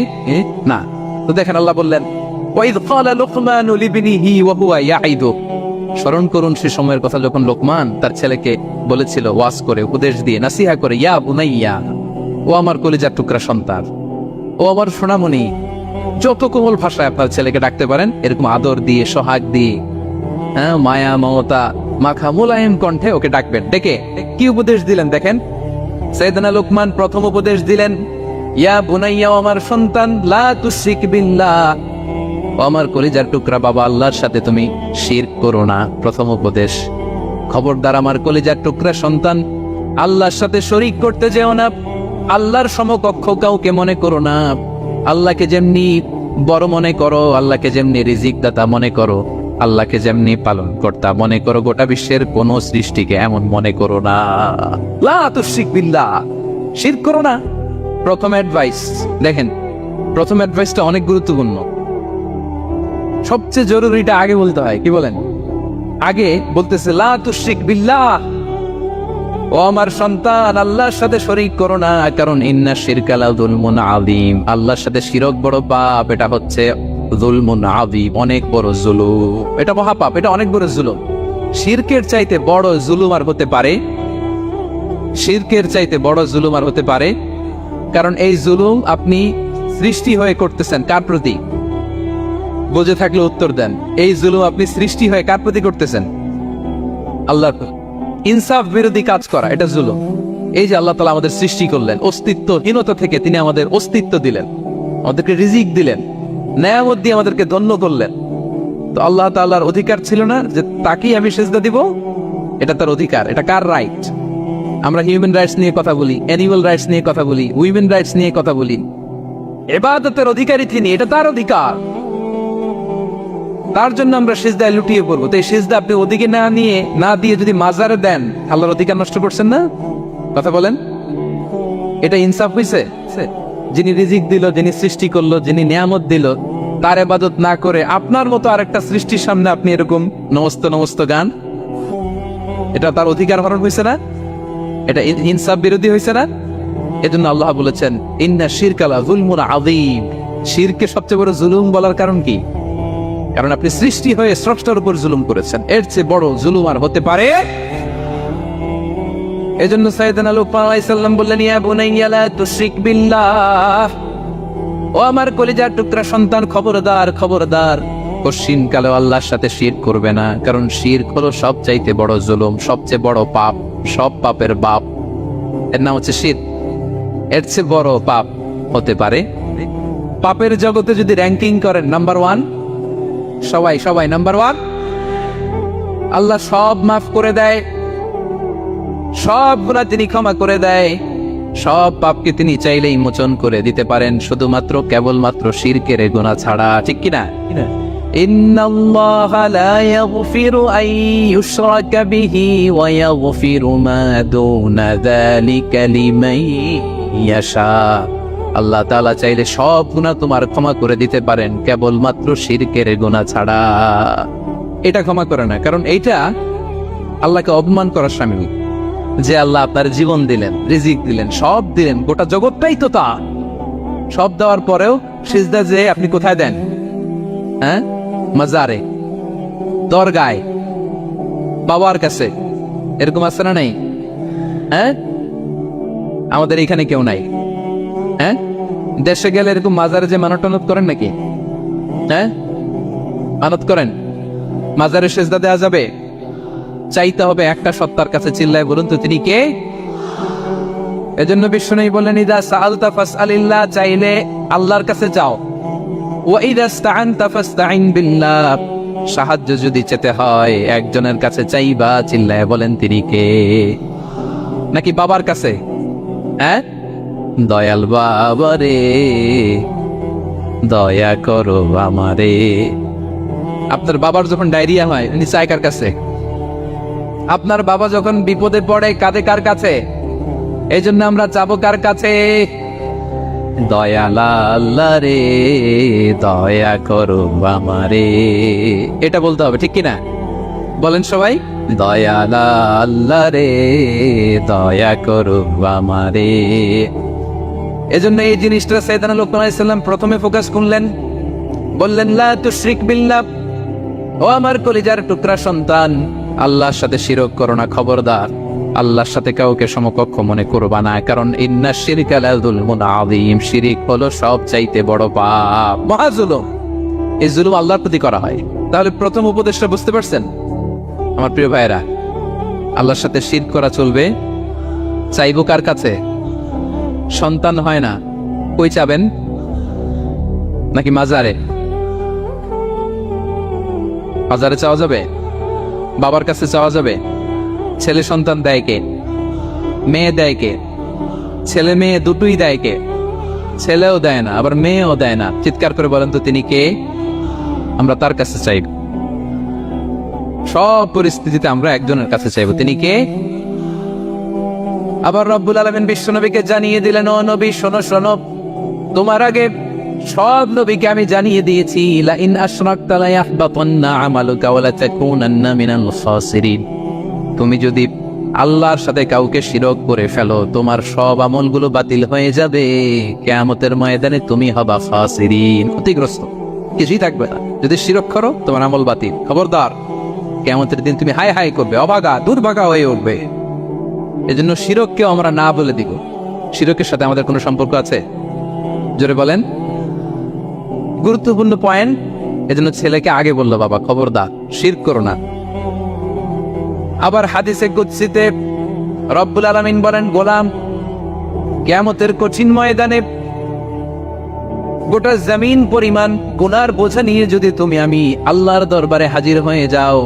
না। তো দেখেন আল্লাহ বললেন, ওয়াইদ ক্বালা লুকমানু লিবনিহি ওয়া হুয়া ইয়াইদু, স্মরণ করুন সে সময়ের কথা যখন লোকমান তার ছেলেকে বলেছিল, ওয়াজ করে, উপদেশ দিয়ে, নাসিহা করে, ইয়া বুনাইয়া, ও আমার কলিজার টুকরা সন্তান, ও আমার সোনামণি। যত কোমল ভাষায় আপনার ছেলেকে ডাকতে পারেন, এরকম আদর দিয়ে, সোহাগ দিয়ে, হ্যাঁ, মায়া মমতা মাখা মোলায়েম কণ্ঠে ওকে ডাকবেন। ডেকে কি উপদেশ দিলেন দেখেন। সাইয়েদনা লোকমান প্রথম উপদেশ দিলেন, ইয়া বুনাইয়া, আমার সন্তান, লা তুশরিক বিল্লাহ, আমার কলিজার টুকরা বাবা, আল্লাহর সাথে তুমি শিরক করো না। প্রথম উপদেশ, খবরদার আমার কলিজার টুকরা সন্তান, আল্লাহর সাথে শরীক করতে যেও না, আল্লাহর সমকক্ষ কাউকে মনে করো না। আল্লাহকে যেমনি বড় মনে করো, আল্লাহকে যেমনি রিজিক দাতা মনে করো, আল্লাহকে যেমনি পালন কর্তা মনে করো, গোটা বিশ্বের কোন সৃষ্টিকে এমন মনে করো না। লা তুশরিক বিল্লাহ, শিরক করো না। প্রথম অ্যাডভাইস দেখেন, প্রথম অ্যাডভাইসটা অনেক গুরুত্বপূর্ণ। সবচেয়ে জরুরিটা আগে বলতে হয়। কি বলেন? আগে বলতেছে, লা তুশরিক বিল্লাহ, ও আমার সন্তান, আল্লাহর সাথে শরীক করো না, কারণ ইন্না শিরকা লা যুলমুন আযীম, আল্লাহর সাথে শিরক বড় পাপ, এটা হচ্ছে যুলমুন আযীম, অনেক বড় জুলুম, এটা মহাপাপ, এটা অনেক বড় জুলুম। শিরকের চাইতে বড় জুলুম আর হতে পারে? শিরকের চাইতে বড় জুলুম আর হতে পারে? কারণ এই জুলুম আপনি সৃষ্টি হয়ে করতেছেন কার প্রতি? বুঝে থাকলে উত্তর দেন। এই জুলুম আপনি সৃষ্টি হয়ে কার প্রতি করতেছেন? আল্লাহর। ইনসাফ বিরোধী কাজ করা এটা জুলুম। এই যে আল্লাহ তাআলা আমাদের সৃষ্টি করলেন, অস্তিত্বহীনতা থেকে তিনি আমাদের অস্তিত্ব দিলেন, আমাদেরকে রিজিক দিলেন, নেয়ামত দিয়ে আমাদেরকে ধন্য করলেন। তো আল্লাহ তাআলার অধিকার ছিল না যে তাকেই আমি সিজদা দিব? এটা তার অধিকার। এটা কার রাইট? আমরা হিউম্যান রাইটস নিয়ে কথা বলি, অ্যানিমাল রাইটস নিয়ে কথা বলি, উইমেন রাইটস নিয়ে কথা বলি। ইবাদতের অধিকারী তিনি, এটা তার অধিকার। তার জন্য আমরা সিজদায় লুটিয়ে পড়বো। তো এই সিজদা আপনি ওদিকে না দিয়ে যদি মাজারে দেন, আল্লাহর অধিকার নষ্ট করছেন না? কথা বলেন, এটা ইনসাফ হইছে? যিনি রিজিক দিল, যিনি সৃষ্টি করলো, যিনি নিয়ামত দিল, তার ইবাদত না করে আপনার মতো আরেকটা সৃষ্টির সামনে আপনি এরকম নমস্ত নমস্ত গান, এটা তার অধিকার হরণ হয়েছে না? এটা ইনসাফ বিরোধী হয়েছে না? এজন্য আল্লাহ বলেছেন, ইন্না শিরকা লা যুলমুন আযীম, শিরকে সবচেয়ে বড় জুলুম বলার কারণ কি? কারণ আপনি সৃষ্টি হয়ে স্রষ্টার উপর জুলুম করেছেন। এর চেয়ে বড় জুলুম আর হতে পারে? এজন্য সাইয়েদনা লুকমান আলাইহিস সালাম বললেন, ইয়া বুনাইয়া লা তুশরিক বিল্লাহ, ও আমার কলিজার টুকরা সন্তান, খবরদার খবরদার, কশিন কালে আল্লাহর সাথে শিরক করবে না। কারণ শিরক হলো সবচাইতে বড় জুলুম, সবচেয়ে বড় পাপ, সব পাপের বাপ, এর নাম হচ্ছে শিরক। এর চেয়ে বড় পাপ হতে পারে? পাপের জগতে যদি র্যাঙ্কিং করেন, নাম্বার 1 সবাই নাম্বার 1। আল্লাহ সব মাফ করে দেয়, সব গুনাহ তিনি ক্ষমা করে দেয়, সব পাপকে তিনি চাইলেই মোচন করে দিতে পারেন, শুধুমাত্র কেবলমাত্র শিরকের গুনাহ ছাড়া। ঠিক কিনা? ইন্নাল্লাহা লা ইয়াগফিরু আন ইউশরাকা বিহি ওয়া ইয়াগফিরু মা দুনা যালিকা লিমান ইয়াশা। আল্লাহ তাআলা চাইলে সব গুনাহ তোমার ক্ষমা করে দিতে পারেন, কেবলমাত্র শিরকের গুনাহ ছাড়া। এটা ক্ষমা করে না, কারণ এইটা আল্লাহকে অপমান করার শামিল। যে আল্লাহ আপনার জীবন দিলেন, রিজিক দিলেন, সব দিলেন, গোটা জগৎটাই তো তা, সব দেওয়ার পরেও সিজদা যে আপনি কোথায় দেন? হ্যাঁ, মাজারে, দরগায়, বাবার কাছে। এরকম আছে না নাই? হ্যাঁ, আমাদের এখানে কেউ নাই। হ্যাঁ, দেশে গেলে এরকম মাজারে যে মানত টানত করেন নাকি? হ্যাঁ, মানত করেন? মাজারে সিজদা দেওয়া যাবে? চাইতে হবে একটা সত্তার কাছে। চিল্লায় বলুন তো তিনি কে? এজন্য বিশ্বনবী বলেন, ইদা সাআলতা ফাসআলিল্লাহ, চাইলে আল্লাহর কাছে যাও। ওয়া ইদা ইসতাআনতা ফাসতাইন বিল্লাহ, সাহায্য যদি চেতে হয় একজনের কাছে চাইবা। চিল্লায় বলেন তিনি কে? নাকি বাবার কাছে? হ্যাঁ, দয়াল বাবা রে দয়া করো আমারে। আপনার বাবার যখন ডায়রিয়া হয় উনি চায় কার কাছে? আপনার বাবা যখন বিপদে পড়ে কাঁদে কার কাছে? এই জন্য আমরা যাবো কার কাছে? দয়াল আল্লাহ রে দয়া করো আমারে, এটা বলতে হবে। ঠিক কিনা? বলেন সবাই, দয়াল আল্লাহ রে দয়া করো আমারে। এজন্য এই জিনিসটা সাইয়েদনা লুকমান আলাইহিস সালাম প্রথমে ফোকাস করলেন, বললেন লা তুশরিক বিল্লাহ, ও আমার কলিজার টুকরা সন্তান, আল্লাহর সাথে শিরক করো না, খবরদার। আল্লাহর সাথে কাউকে সমকক্ষ মনে করবা না, কারণ ইন্নাশ শিরকা লাযুলমুন আযীম, শিরক হলো সবচাইতে বড় পাপ, মহা জুলুম। এই জুলুম আল্লাহর প্রতি করা হয়। তাহলে প্রথম উপদেশটা বুঝতে পারছেন আমার প্রিয় ভাইয়েরা? আল্লাহর সাথে শিরক করা চলবে। চাইবো কার কাছে? সন্তান হয় না, কই চাবেন? নাকি মাজারে? মাজারে চাওয়া যাবে? বাবার কাছে চাওয়া যাবে? ছেলে সন্তান দেয় কে? মেয়ে দেয় কে? ছেলে মেয়ে দুটোই দেয় কে? ছেলেও দেয় না, আবার মেয়েও দেয় না। চিৎকার করে বলেন তো তিনি কে? আমরা তার কাছে চাইব। সব পরিস্থিতিতে আমরা একজনের কাছে চাইব। তিনি কে? আবার রব্বুল আলামিন বিশ্বনবীকে জানিয়ে দিলেন, ও নবী শোনো শোনো, তোমার আগে সব নবীকে আমি জানিয়ে দিয়েছি, লা ইন আশরাকতা লা ইয়াহবাতান্না আমালুকা ওয়া লা তাকুনান্না মিনাল খাসিরিন। তুমি যদি আল্লাহর সাথে কাউকে শিরক করে ফেলো, তোমার সব আমলগুলো বাতিল হয়ে যাবে। কিয়ামতের ময়দানে তুমি হবা খাসিরিন, ক্ষতিগ্রস্ত, কিছুই থাকবে না। যদি শিরক করো তোমার আমল বাতিল, খবরদার। কিয়ামতের দিন তুমি হায় হায় করবে, অভাগা দুর্ভাগা হয়ে উঠবে। এজন্য শিরককেও আমরা না বলে দিব। শিরকের সাথে আমাদের কোনো সম্পর্ক আছে? জোরে বলেন। গুরুত্বপূর্ণ পয়েন্ট। এজন্য ছেলেকে আগে বললো, বাবা খবরদার শিরক করো না। আবার হাদিসে কুদসিতে রব্বুল আলামিন বলেন, গোলাম কিয়ামতের কঠিন ময়দানে গোটা জমিন পরিমাণ গুনার বোঝা নিয়ে যদি তুমি আমি আল্লাহর দরবারে হাজির হয়ে যাও,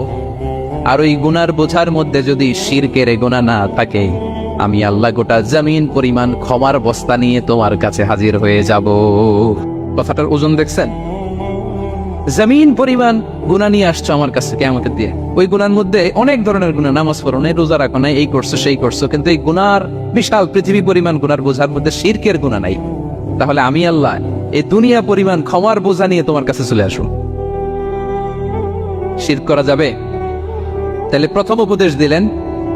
আর ওই গুনার বোঝার মধ্যে যদি শিরকের গুনাহ না থাকে, আমি আল্লাহ গোটা জমিন পরিমাণ ক্ষমার বস্তা নিয়ে তোমার কাছে হাজির হয়ে যাব। কথাটার ওজন দেখছেন? জমিন পরিমাণ গুনাহ নিয়ে আসছো আমার কাছে কিয়ামতের দিয়ে। ওই গুনার মধ্যে অনেক ধরনের গুনাহ, নামাজ পড়ো নাই, রোজা রাখো নাই, এই করছো সেই করছো, কিন্তু এই গুনার বিশাল পৃথিবী পরিমাণ গুনার বোঝার মধ্যে শিরকের গুনাহ নাই। তাহলে আমি আল্লাহ এই দুনিয়া পরিমাণ ক্ষমার বোঝা নিয়ে তোমার কাছে চলে আসো। শিরক করা যাবে? তাহলে প্রথম উপদেশ দিলেন,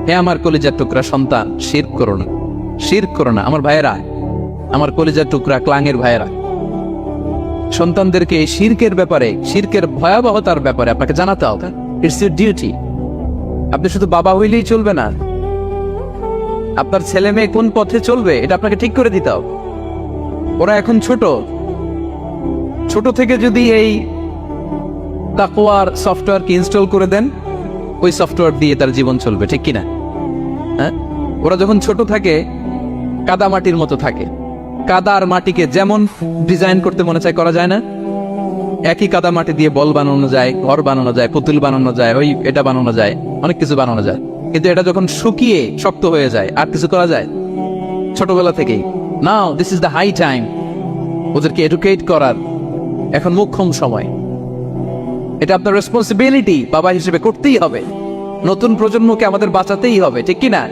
হে আমার কলিজার টুকরা সন্তান, শিরক করো না, শিরক করো না। আমার ভাইয়েরা, আমার কলিজার টুকরা ক্লাঙের ভাইয়েরা, সন্তানদেরকে এই শিরকের ব্যাপারে, শিরকের ভয়াবহতার ব্যাপারে আপনাকে জানাতে হবে। It's your duty. আপনি শুধু বাবা হইলেই চলবে না, আপনার ছেলে মেয়ে কোন পথে চলবে এটা আপনাকে ঠিক করে দিতে হবে। ওরা এখন ছোট, ছোট থেকে যদি এই তাকওয়ার সফটওয়্যারকে ইনস্টল করে দেন, ওই সফটওয়্যার দিয়ে তার জীবন চলবে। ঠিক কিনা? হ্যাঁ, ওরা যখন ছোট থাকে কাদা মাটির মতো থাকে। কাদা আর মাটিকে যেমন ডিজাইন করতে মনে চায় করা যায় না? একই কাদা মাটি দিয়ে বল বানানো যায়, ঘর বানানো যায়, পুতুল বানানো যায়, ওই এটা বানানো যায়, অনেক কিছু বানানো যায়। কিন্তু এটা যখন শুকিয়ে শক্ত হয়ে যায় আর কিছু করা যায়? ছোটবেলা থেকেই now this is the high time ওদেরকে এডুকেট করার, এখন মোক্ষম সময়। এটা আপনার রেসপন্সিবিলিটি বাবা হিসেবে করতেই হবে। নতুন প্রজন্মকে আমাদের বাঁচাতেই হবে, ঠিক কিনা?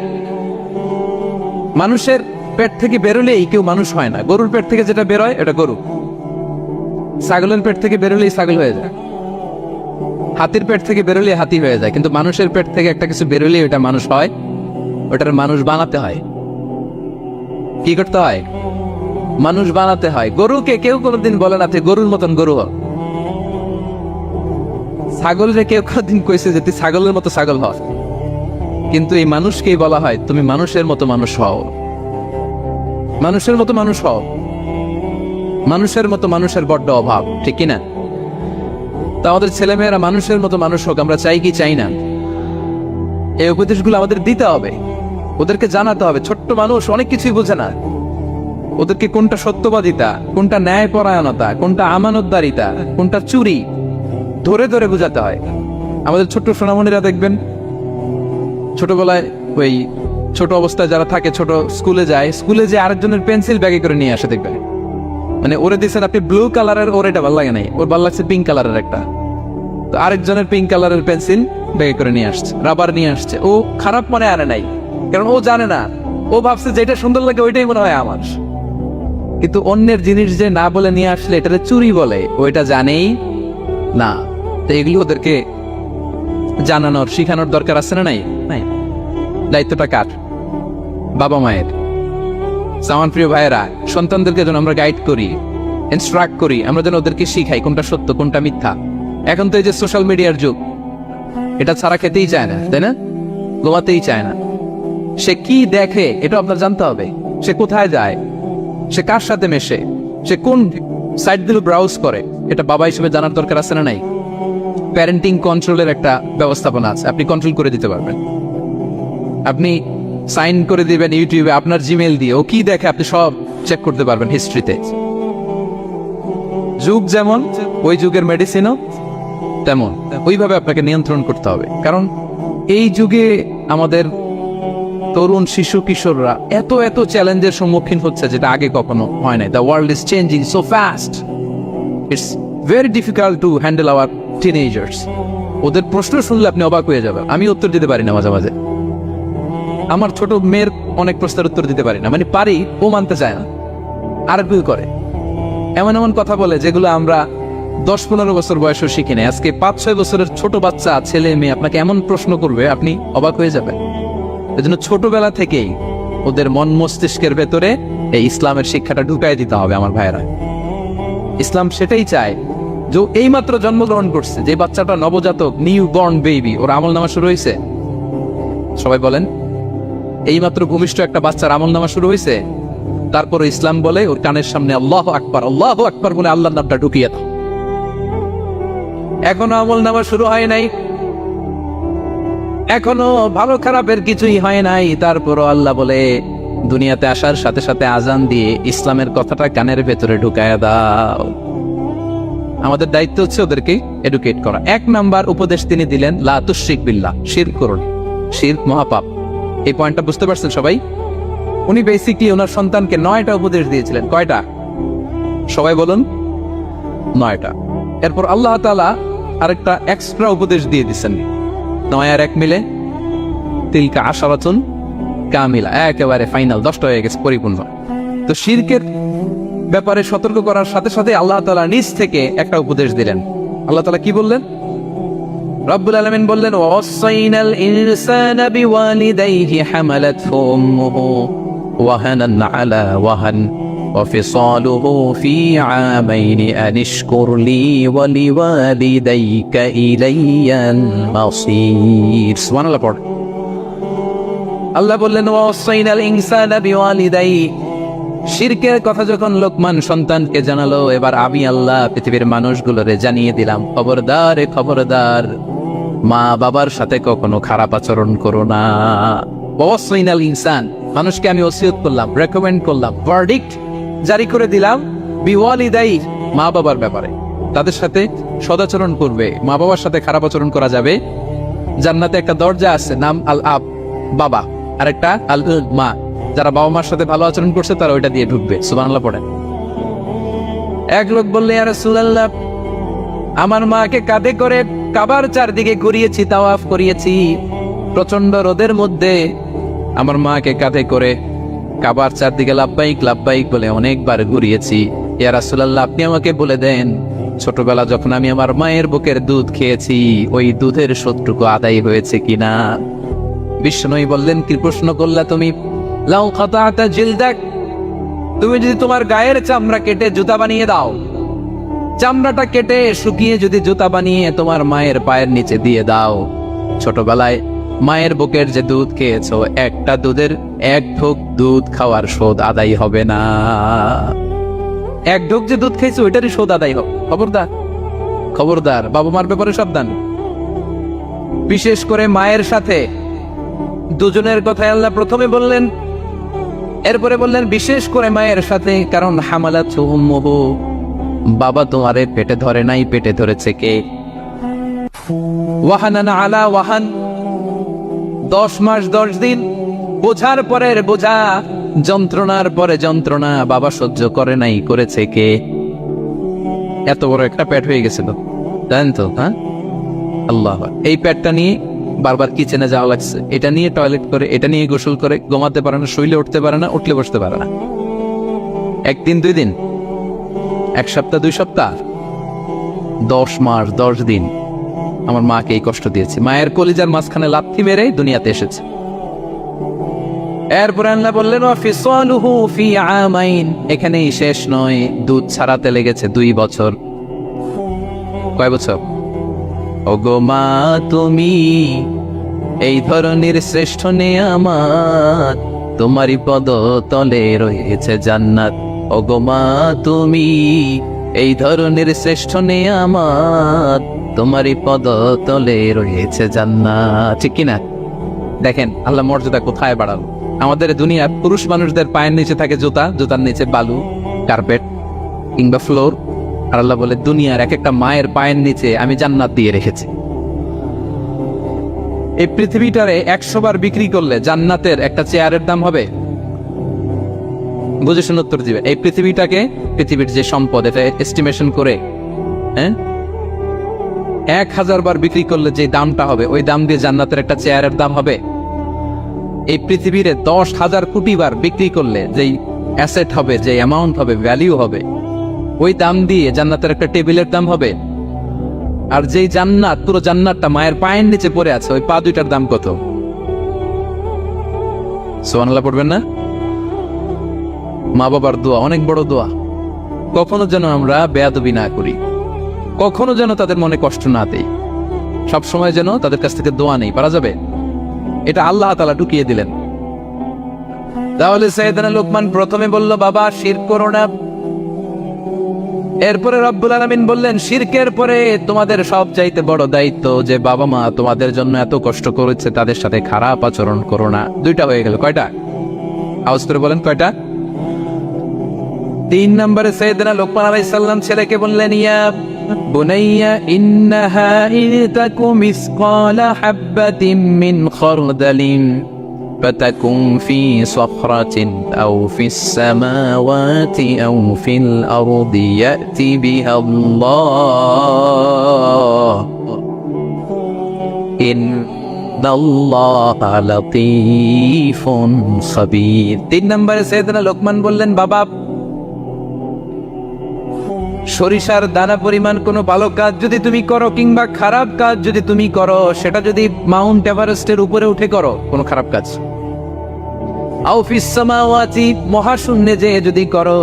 মানুষের পেট থেকে বেরোলেই কেউ মানুষ হয় না। গরুর পেট থেকে যেটা বেরোয় এটা গরু, ছাগলের পেট থেকে বেরোলেই ছাগল হয়ে যায়, হাতির পেট থেকে বেরোলে হাতি হয়ে যায়। কিন্তু মানুষের পেট থেকে একটা কিছু বেরোলে ওটা মানুষ হয়, ওটার মানুষ বানাতে হয়। কি করতে হয়? মানুষ বানাতে হয়। গরুকে কেউ কোনোদিন বলে না তুই গরুর মতন গরু হ। ছাগলরে কেউ কোনোদিন কইছে যে তুই ছাগলের মতো ছাগল হ, কিন্তু এই মানুষকেই বলা হয় তুমি মানুষের মতো মানুষ হও, মানুষের মতো মানুষ হও। মানুষের মতো মানুষের বড্ড অভাব, ঠিক কিনা? তা আমাদের ছেলেমেয়েরা মানুষের মতো মানুষ হোক, আমরা চাই কি চাই না? এই উপদেশগুলো আমাদের দিতে হবে, ওদেরকে জানাতে হবে। ছোট্ট মানুষ অনেক কিছুই বোঝে না, ওদেরকে কোনটা সত্যবাদিতা, কোনটা ন্যায়পরায়ণতা, কোনটা আমানতদারিতা, কোনটা চুরি ধরে ধরে বোঝাতে হয়। আমাদের ছোট্ট সোনামণিরা দেখবেন ছোটবেলায় ওই ছোট অবস্থায় যারা থাকে, ছোট স্কুলে যায়, স্কুলে যে আরেকজনের পেন্সিল ব্যাগে করে নিয়ে আসে দেখবেন। মানে ওরে দিচ্ছেন আপনি ব্লু কালারের, ওর এটা ভালো লাগে নাই, ওর ভালো লাগছে পিঙ্ক কালারের একটা, তো আরেকজনের পিঙ্ক কালারের পেন্সিল ব্যাগে করে নিয়ে আসছে, রাবার নিয়ে আসছে। ও খারাপ মনে আনে নাই, কারণ ও জানে না, ও ভাবছে যেটা সুন্দর লাগে ওইটাই মনে হয় আমার। কিন্তু অন্যের জিনিস যে না বলে নিয়ে আসলে এটাতে চুরি বলে, ওইটা জানেই না। তো এগুলি ওদেরকে জানানোর শিখানোর দরকার আছে না? নাই? নাই। দায়িত্বটা কার? বাবা মায়ের। আমার প্রিয় ভাইয়েরা, সন্তানদেরকে যেন আমরা গাইড করি, ইনস্ট্রাক্ট করি, আমরা যেন ওদেরকে শিখাই কোনটা সত্য কোনটা মিথ্যা। এখন তো এই যে সোশ্যাল মিডিয়ার যুগ, এটা ছাড়া খেতেই চায় না, তাই না? ঘুমাতেই চায় না। সে কি দেখে এটা আপনার জানতে হবে। সে কোথায় যায়, সে কার সাথে মেশে, সে কোন সাইটগুলো ব্রাউজ করে, এটা বাবা হিসেবে জানার দরকার আছে না? নাই? প্যারেন্টিং কন্ট্রোলের একটা ব্যবস্থাপনা আছে, আপনি কন্ট্রোল করে দিতে পারবেন। আপনি সাইন করে দিবেন ইউটিউবে আপনার জিমেল দিয়ে, ও কি দেখে আপনি সব চেক করতে পারবেন হিস্ট্রিতে। যুগ যেমন, ওই যুগের মেডিসিনও তেমন, ওইভাবে আপনাকে নিয়ন্ত্রণ করতে হবে। কারণ এই যুগে আমাদের তরুণ শিশু কিশোররা এত এত চ্যালেঞ্জের সম্মুখীন হচ্ছে যেটা আগে কখনো হয় নাই। The world is changing so fast, it's very difficult to handle our teenagers. ওদের প্রশ্ন শুনলে আপনি অবাক হয়ে যাবেন। আমি উত্তর দিতে পারি না মাঝে মাঝে, আমার ছোট মেয়ের অনেক প্রশ্নের উত্তর দিতে পারি না, মানে পারি, ও মানতে চায় না, আরবিও করে, এমন এমন কথা বলে যেগুলো আমরা 10-15 বছর বয়সও শিখি না। আজকে 5-6 বছরের ছোট বাচ্চা ছেলে মেয়ে আপনাকে এমন প্রশ্ন করবে আপনি অবাক হয়ে যাবেন। এজন্য ছোটবেলা থেকেই ওদের মন মস্তিষ্কের ভেতরে এই ইসলামের শিক্ষাটা ঢুকাই দিতে হবে। আমার ভাইয়েরা, ইসলাম সেটাই চায় যে এইমাত্র জন্মগ্রহণ করছে যে বাচ্চাটা, নবজাতক, নিউ বর্ন বেবি, ওর আমল নামা শুরু হয়েছে। সবাই বলেন, এইমাত্র ভূমিষ্ঠ একটা বাচ্চার আমল নামা শুরু হয়েছে। তারপরে ইসলাম বলে ওর কানের সামনে আল্লাহু আকবার, আল্লাহু আকবার বলে আল্লাহর নামটা ঢুকিয়ে দাও। এখনো আমল নামা শুরু হয় নাই, এখনো ভালো খারাপের কিছুই হয় নাই, তারপরও আল্লাহ বলে দুনিয়াতে আসার সাথে সাথে আজান দিয়ে ইসলামের কথাটা কানের ভেতরে ঢুকায়া দাও। আমাদের দায়িত্ব হচ্ছে ওদেরকে এডুকেট করা। 1 নাম্বার উপদেশ তিনি দিলেন, লা তুশরিক বিল্লাহ, শিরক করুন, শিরক মহাপাপ। এই পয়েন্টটা বুঝতে পারছেন সবাই? উনি বেসিকলি ওনার সন্তানকে 9টা উপদেশ দিয়েছিলেন। কয়টা? সবাই বলুন, 9টা। এরপর আল্লাহ তাআলা আরেকটা এক্সট্রা উপদেশ দিয়ে দিচ্ছেন, 9 আর 1 মিলে তিলকা আশারাতুন কামিলা, একেবারে ফাইনাল, 10টা হয়ে গেছে, পরিপূর্ণ। তো শিরকের ব্যাপারে সতর্ক করার সাথে সাথে আল্লাহ তাআলা নিজ থেকে একটা উপদেশ দিলেন। আল্লাহ তাআলা কি বললেন? রব্বুল আলামিন বললেন, ওয়াসাইনাল ইনসানা বিওয়ালিদাইহি হামালাতহু উম্মুহু ওয়াহানান আলা ওয়াহান ওয়াফিসালুহু ফি আমাইনি আনিশকুর লি ওয়া লিওয়ালিদাইকা ইলাইয়াল মাসির। সুবহানাল্লাহ পড়। আল্লাহ বললেন, ওয়াসাইনাল ইনসানা বিওয়ালিদাইহি, শিরকের কথা যখন লোকমান সন্তানকে জানালো, এবার আমি আল্লাহ পৃথিবীর মানুষগুলোরে জানিয়ে দিলাম, খবরদার, খবরদার, মা বাবার সাথে কখনো খারাপ আচরণ করো না। ওয়াসাইনাল ইনসান, মানুষকে আমি ওসিয়ত করলাম, রেকমেন্ড করলাম, ভার্ডিক্ট জারি করে দিলাম, বিওয়ালিদাই, মা বাবার ব্যাপারে তাদের সাথে সদাচরণ করবে, মা বাবার সাথে খারাপ আচরণ করা যাবে জান্নাতে একটা দরজা আছে, নাম আল আব, বাবা, আর একটা আল মা। যারা বাবা মার সাথে ভালো আচরণ করছে তারা ওইটা দিয়ে ঢুকবে। সুবহানাল্লাহ পড়েন। এক লোক বললে, ইয়া রাসূলুল্লাহ, আমার মাকে কাঁধে করে কাবার চারদিকে ঘুরিয়েছি, তাওয়াফ করিয়েছি, প্রচন্ড রোদের মধ্যে আমার মাকে কাঁধে করে কাবার চারদিকে লাব্বাইক লাব্বাইক বলে অনেকবার ঘুরিয়েছি। ইয়া রাসূলুল্লাহ, আপনি আমাকে বলে দেন, ছোটবেলা যখন আমি আমার মায়ের বুকের দুধ খেয়েছি ওই দুধের শোধটুকু আদায় হয়েছে কিনা? বিষ্ণুই বললেন, কি প্রশ্ন করলা তুমি? লাউ কাতাতা জিলদাক, তুমি যদি তোমার গায়ের চামড়া কেটে জুতা বানিয়ে দাও, চামড়াটা কেটে শুকিয়ে যদি জুতা বানিয়ে তোমার মায়ের পায়ের নিচে দিয়ে দাও, ছোটবেলায় মায়ের বুকের যে দুধ খেয়েছো, একটা দুধের এক ঢোক দুধ খাওয়ার শোধ আদায় হবে না। এক ঢোক যে দুধ খাইছো ওইটারই শোধ আদায় হবে। খবরদার, খবরদার, বাবা মার ব্যাপারে সাবধান। বিশেষ করে মায়ের সাথে দুজনের কথা আল্লাহ প্রথমে বললেন, এরপরে বললেন বিশেষ করে মায়ের সাথে, কারণ হামালাতহু উম্মুহু, বাবা তোমারে পেটে ধরে নাই, পেটে ধরেছে কে? ওয়াহানান আলা ওয়াহান, 10 মাস 10 দিন বোঝার পরের বোঝা, যন্ত্রণার পরে যন্ত্রণা বাবা সহ্য করে নাই, করেছে কে? এত বড় একটা পেট হয়ে গেছিল, জানেন তো? হ্যাঁ, আল্লাহ। এই পেটটা নিয়ে বারবার কিচেনে যাওয়া লাগছে, এটা নিয়ে টয়লেট করে, এটা নিয়ে গোসল করে, ঘুমাতে পারে না, শুইলে উঠতে পারে না, উঠলে বসতে পারে না। একদিন 2 দিন, 1 সপ্তাহ 2 সপ্তাহ, 10 মাস 10 দিন আমার মাকে এই কষ্ট দিয়েছে। মায়ের কলিজার মাঝখানে লাথি মেরে দুনিয়াতে এসেছে। এরপরে আল্লাহ বললেন, ওয়া ফিসালুহু ফি আমাইন, এখানেই শেষ নয়, দুধ ছাড়াতে লেগেছে 2 বছর। কয় বছর? ওগো মা, তুমি এই ধরনের শ্রেষ্ঠ নেয়ামত, তোমারই পদ তলে রয়েছে জান্নাত। ওগো মা, তুমি এই ধরনের শ্রেষ্ঠ নেয়ামত, তোমারই পদ তলে রয়েছে জান্নাত। ঠিক কিনা? দেখেন আল্লাহ মর্যাদা কোথায় বাড়ালো। আমাদের দুনিয়ার পুরুষ মানুষদের পায়ের নিচে থাকে জুতা, জুতার নিচে বালু, কার্পেট কিংবা ফ্লোর। আর আল্লাহ বলে, দুনিয়ার এক একটা মায়ের পায়ের নিচে আমি জান্নাত দিয়ে রেখেছি। এই পৃথিবীটারে 100 বার বিক্রি করলে জান্নাতের একটা চেয়ারের দাম হবে? বুঝে শুনে উত্তর দিবে। এই পৃথিবীটাকে, পৃথিবীর যে সম্পদ, এটা এস্টিমেশন করে 1000 বার বিক্রি করলে যে দামটা হবে, ওই দাম দিয়ে জান্নাতের একটা চেয়ারের দাম হবে? এই পৃথিবীরে 10,000 কোটি বার বিক্রি করলে যেই অ্যাসেট হবে, যে অ্যামাউন্ট হবে, ভ্যালিউ হবে, ওই দাম দিয়ে জান্নাতের একটা টেবিলের দাম হবে? আর যেই জান্নাত, পুরো জান্নাতটা মায়ের পায়ের নিচে পড়ে আছে, ওই পা দুইটার দাম কত? সুবহানাল্লাহ পড়বেন না? মা বাবার দোয়া অনেক বড় দোয়া। কখনো যেন আমরা বেয়াদবি না করি, কখনো যেন তাদের মনে কষ্ট না দেই, সবসময় যেন তাদের কাছ থেকে দোয়া নেই। পারা যাবে? এটা আল্লাহ তাআলা ঢুকিয়ে দিলেন। তাহলে সাইয়েদনা লোকমান প্রথমে বলল, বাবা শিরক করো না। এরপরে রব্বুল আলামিন বললেন, শিরকের পরে তোমাদের সবচাইতে বড় দায়িত্ব যে বাবা মা তোমাদের জন্য এত কষ্ট করেছে, তাদের সাথে খারাপ আচরণ করো না। 2টা হয়ে গেল। কয়টা? আওয়াজ করে বলেন কয়টা? 3 নম্বরে সাইয়েদনা লোকমান আলাইহিস সালাম ছেলেকে বললেন, ইয়া বুনাইয়া ইন্নাহা ইন তাকু মিসকালা হাববাতিন মিন খারদালিন ফাতাকুন ফি সাখরাতিন আও ফিস সামাওয়াতি আও ফিল আরদি ইয়াতি বিহা আল্লাহ ইন্নাল্লাহা লাতীফুন খাবীর। 3 নম্বরে সাইয়েদনা লোকমান বললেন, বাবা সরিষার দানা পরিমাণ কোনো ভালো কাজ যদি তুমি করো, কিংবা খারাপ কাজ যদি তুমি করো, সেটা যদি মাউন্ট এভারেস্টের উপরে উঠে করো, কোনো খারাপ কাজ, আও ফিস সামাওয়াতি মহাশূন্যে যে যদি করো,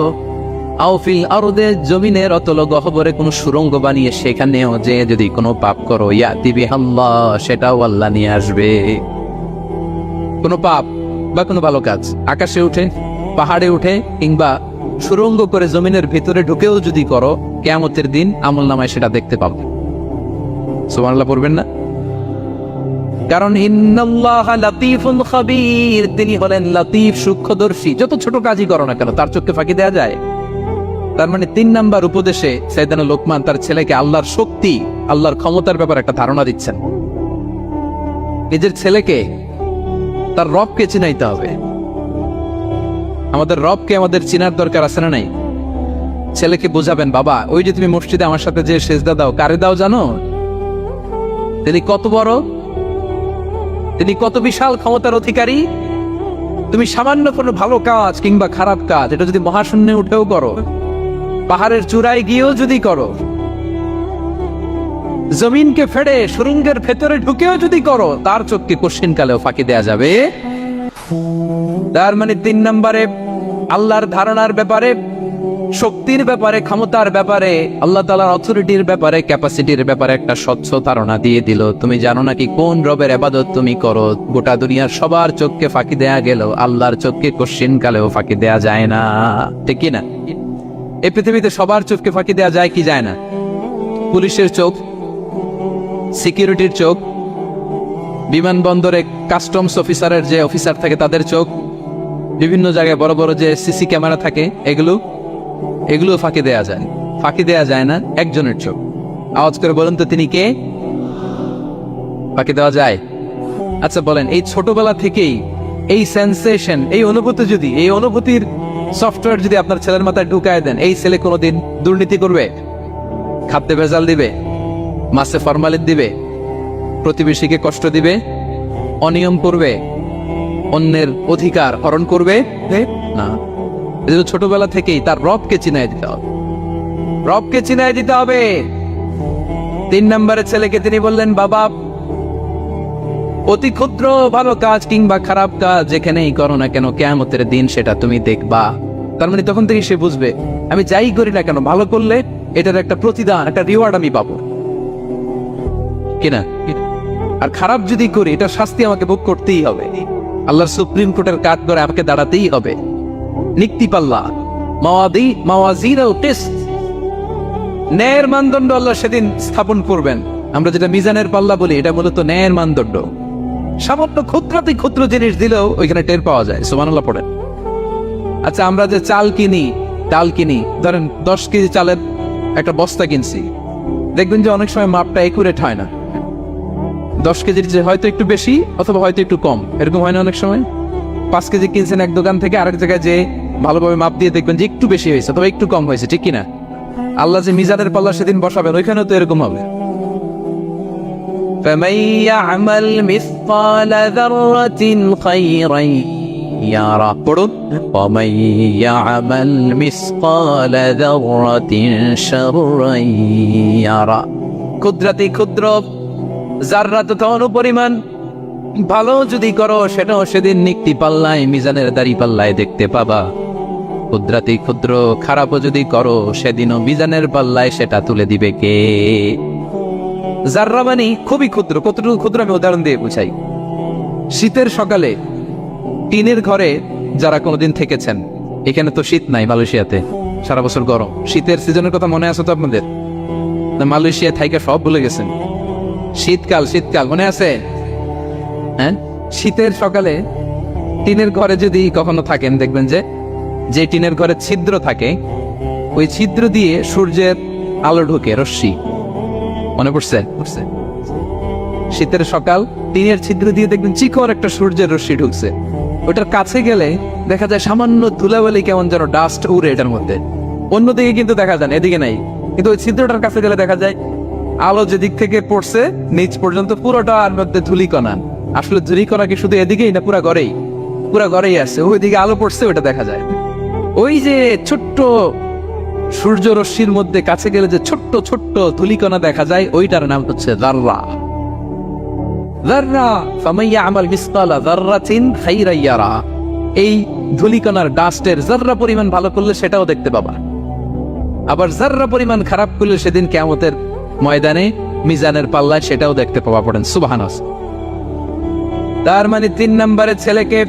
আও ফিল আরদে জমিনের অতল গহ্বরে কোনো সুড়ঙ্গ বানিয়ে সেখানেও যে যদি কোনো পাপ করো, ইয়াতি বিহাল্লাহ, সেটাও আল্লাহ নিয়ে আসবে। কোনো পাপ বা কোনো ভালো কাজ আকাশে উঠে, পাহাড়ে উঠে, কিংবা সুরঙ্গ করে জমিনের ভিতরে ঢুকেও যদি করো, কিয়ামতের দিন আমলনামায় সেটা দেখতে পাবে। সুবহানাল্লাহ পড়বেন না? কারণ ইন্নাল্লাহা লাতীফুন খাবীর, তিনি হলেন লতিফ, সূক্ষ্মদর্শী। যত ছোট কাজই করো না কেন তার চোখে ফাঁকি দেয়া যায়। তার মানে 3 নাম্বার উপদেশে সাইয়েদনা লোকমান তার ছেলেকে আল্লাহর শক্তি, আল্লাহর ক্ষমতার ব্যাপারে একটা ধারণা দিচ্ছেন। নিজের ছেলেকে তার রবকে চিনাইতে হবে। আমাদের রবকে আমাদের চিনার দরকার আছে না নাই? ছেলেকে বোঝাবেন, বাবা ওই যে তুমি মসজিদে আমার সাথে যে সেজদা দাও, কারে দাও জানো? তিনি কত বড়, তিনি কত বিশাল ক্ষমতার অধিকারী। তুমি সামান্য কোনো ভালো কাজ কিংবা খারাপ কাজ এটা যদি মহাশূন্যে উঠেও করো, পাহাড়ের চূড়ায় গিয়েও যদি করো, জমিনকে ফেড়ে সুরঙ্গের ভেতরে ঢুকেও যদি করো, তার চোখকে কোশ্চিন কালেও ফাঁকি দেয়া যাবে। তার মানে 3 নম্বরে আল্লাহর ধারণার ব্যাপারে, শক্তির ব্যাপারে, ক্ষমতার ব্যাপারে, আল্লাহ তাআলার অথরিটির ব্যাপারে, ক্যাপাসিটির ব্যাপারে একটা স্বচ্ছ ধারণা দিয়ে দিল। তুমি জানো নাকি কোন রবের ইবাদত তুমি করো? গোটা দুনিয়ার সবার চোখকে ফাঁকি দেয়া গেল, আল্লাহর চোখকে কোশ্চিন কালেও ফাঁকি দেয়া যায় না, ঠিক কি না? এই পৃথিবীতে সবার চোখকে ফাঁকি দেয়া যায় কি যায় না? পুলিশের চোখ, সিকিউরিটির চোখ, বিমানবন্দরে কাস্টমস অফিসারের যে অফিসার থাকে তাদের চোখ, বিভিন্ন জায়গায় বড় বড় যে সিসি ক্যামেরা থাকে, এগুলো ফাঁকি দেয়া যায়। ফাঁকি দেয়া যায় না একজনের চোখ। আওয়াজ করে বলুন তো তিনি কে? ফাঁকি দেওয়া যায়? আচ্ছা বলেন, এই ছোটবেলা থেকেই এই সেন্সেশন, এই অনুভূতি যদি, এই অনুভূতির সফটওয়্যার যদি আপনার ছেলের মাথায় ঢুকায় দেন, এই ছেলে কোনোদিন দুর্নীতি করবে? খাদ্যে ভেজাল দিবে? মাছে ফরমালিন দিবে? প্রতিবেশীকে কষ্ট দিবে? অনিয়ম করবে? অন্যের অধিকার হরণ করবে না। ছোটবেলা থেকেই তার রবকে চিনাই দিতে হবে, রবকে চিনাই দিতে হবে। 3 নম্বরে ছেলেকে তিনি বললেন, বাবা অতি ক্ষুদ্র ভালো কাজ কিংবা খারাপ কাজ যেখানেই করো না কেন, কিয়ামতের দিন সেটা তুমি দেখবা। তার মানে তখন থেকে সে বুঝবে, আমি যাই করি না কেন, ভালো করলে এটার একটা প্রতিদান, একটা রিওয়ার্ড আমি পাবো কিনা। আর খারাপ যদি করি, এটা শাস্তি আমাকে ভোগ করতেই হবে। আল্লাহর সুপ্রিম কোর্টের কাজ করে আমাকে দাঁড়াতেই হবে। নিক্তিপাল্লা, মাওয়াজিনুল কিসত, ন্যায়ের মানদণ্ড আল্লাহ সেদিন স্থাপন করবেন। আমরা যেটা মিজানের পাল্লা বলি, এটা মূলত ন্যায়ের মানদণ্ড। সামান্য ক্ষুদ্রাতি ক্ষুদ্র জিনিস দিলেও ওইখানে টের পাওয়া যায়। সুবহানাল্লাহ পড়েন। আচ্ছা, আমরা যে চাল কিনি, ডাল কিনি, ধরেন 10 কেজি চালের একটা বস্তা কিনছি, দেখবেন যে অনেক সময় মাপটা একুরেট হয় না। 10 কেজির যে হয়তো একটু বেশি অথবা হয়তো একটু কম, এরকম হয় না অনেক সময়? 5 কেজি কিনছেন এক দোকান থেকে, আরেক জায়গায় যে ভালোভাবে মাপ দিয়ে দেখবেন যে একটু বেশি হয়েছে অথবা একটু কম হয়েছে, ঠিক কিনা? আল্লাহ যে মিজানের পাল্লা সেদিন বসাবেন, ওইখানেও তো এরকম হবে। فَمَن يَعْمَلْ مِثْقَالَ ذَرَّةٍ خَيْرًا يَرَهُ وَمَن يَعْمَلْ مِثْقَالَ ذَرَّةٍ شَرًّا يَرَهُ। ক্ষুদ্রাতি ক্ষুদ্র যাররা তথা অনুপরিমাণ ভালো যদি করো, সেটাও সেদিন নিক্তি পাল্লায়, মিজানের দাড়ি পাল্লায় দেখতে পাবা। ক্ষুদ্রাতি ক্ষুদ্র খারাপও যদি করো, সেদিনও মিজানের পাল্লায় সেটা তুলে দিবে কে? যাররা মানে খুবই ক্ষুদ্র। কতটুকু ক্ষুদ্র আমি উদাহরণ দিয়ে বুঝাই। শীতের সকালে টিনের ঘরে যারা কোনোদিন থেকেছেন, এখানে তো শীত নাই, মালয়েশিয়াতে সারা বছর গরম। শীতের সিজনের কথা মনে আছে তো আপনাদের? মালয়েশিয়া থাইকা সব ভুলে গেছেন। শীতকাল মনে আছে? হ্যাঁ, শীতের সকালে টিনের ঘরে যদি কখনো থাকেন, দেখবেন যে টিনের ঘরে ছিদ্র থাকে, ওই ছিদ্র দিয়ে সূর্যের আলো ঢুকে, রশ্মি। মনে পড়ছে? শীতের সকাল, টিনের ছিদ্র দিয়ে দেখবেন চিকন একটা সূর্যের রশ্মি ঢুকছে। ওটার কাছে গেলে দেখা যায় সামান্য ধুলাবালি, কেমন যেন ডাস্ট উড়ে এটার মধ্যে। অন্যদিকে কিন্তু দেখা যায় না, এদিকে নাই, কিন্তু ওই ছিদ্রটার কাছে গেলে দেখা যায় আলো যেদিক থেকে পড়ছে নিচ পর্যন্ত পুরোটার মধ্যে ধুলিকণা। আসলে ধুলিকণা কি শুধু এদিকেই না, পুরা ঘরেই আছে। ওইদিকে আলো পড়ছে, ওটা দেখা যায়। ওই যে ছোট্ট সূর্য রশ্মির মধ্যে কাছে গেলে যে ছোট্ট ছোট্ট ধুলিকণা দেখা যায়, ওইটার নাম হচ্ছে যাররা। ফামান ইয়ামাল মিসকালা যাররাতিন খাইরান ইয়ারা। এই ধুলিকণার ডাস্টের যাররা পরিমাণ ভালো করলে সেটাও দেখতে পাবা, আবার যাররা পরিমাণ খারাপ করলে সেদিন কিয়ামতের ময়দানে মিজানের পাল্লায় সেটাও দেখতে পাওয়া। পড়েন সুবহানাল্লাহ। তার মানে 3 নম্বরে ছেলেকে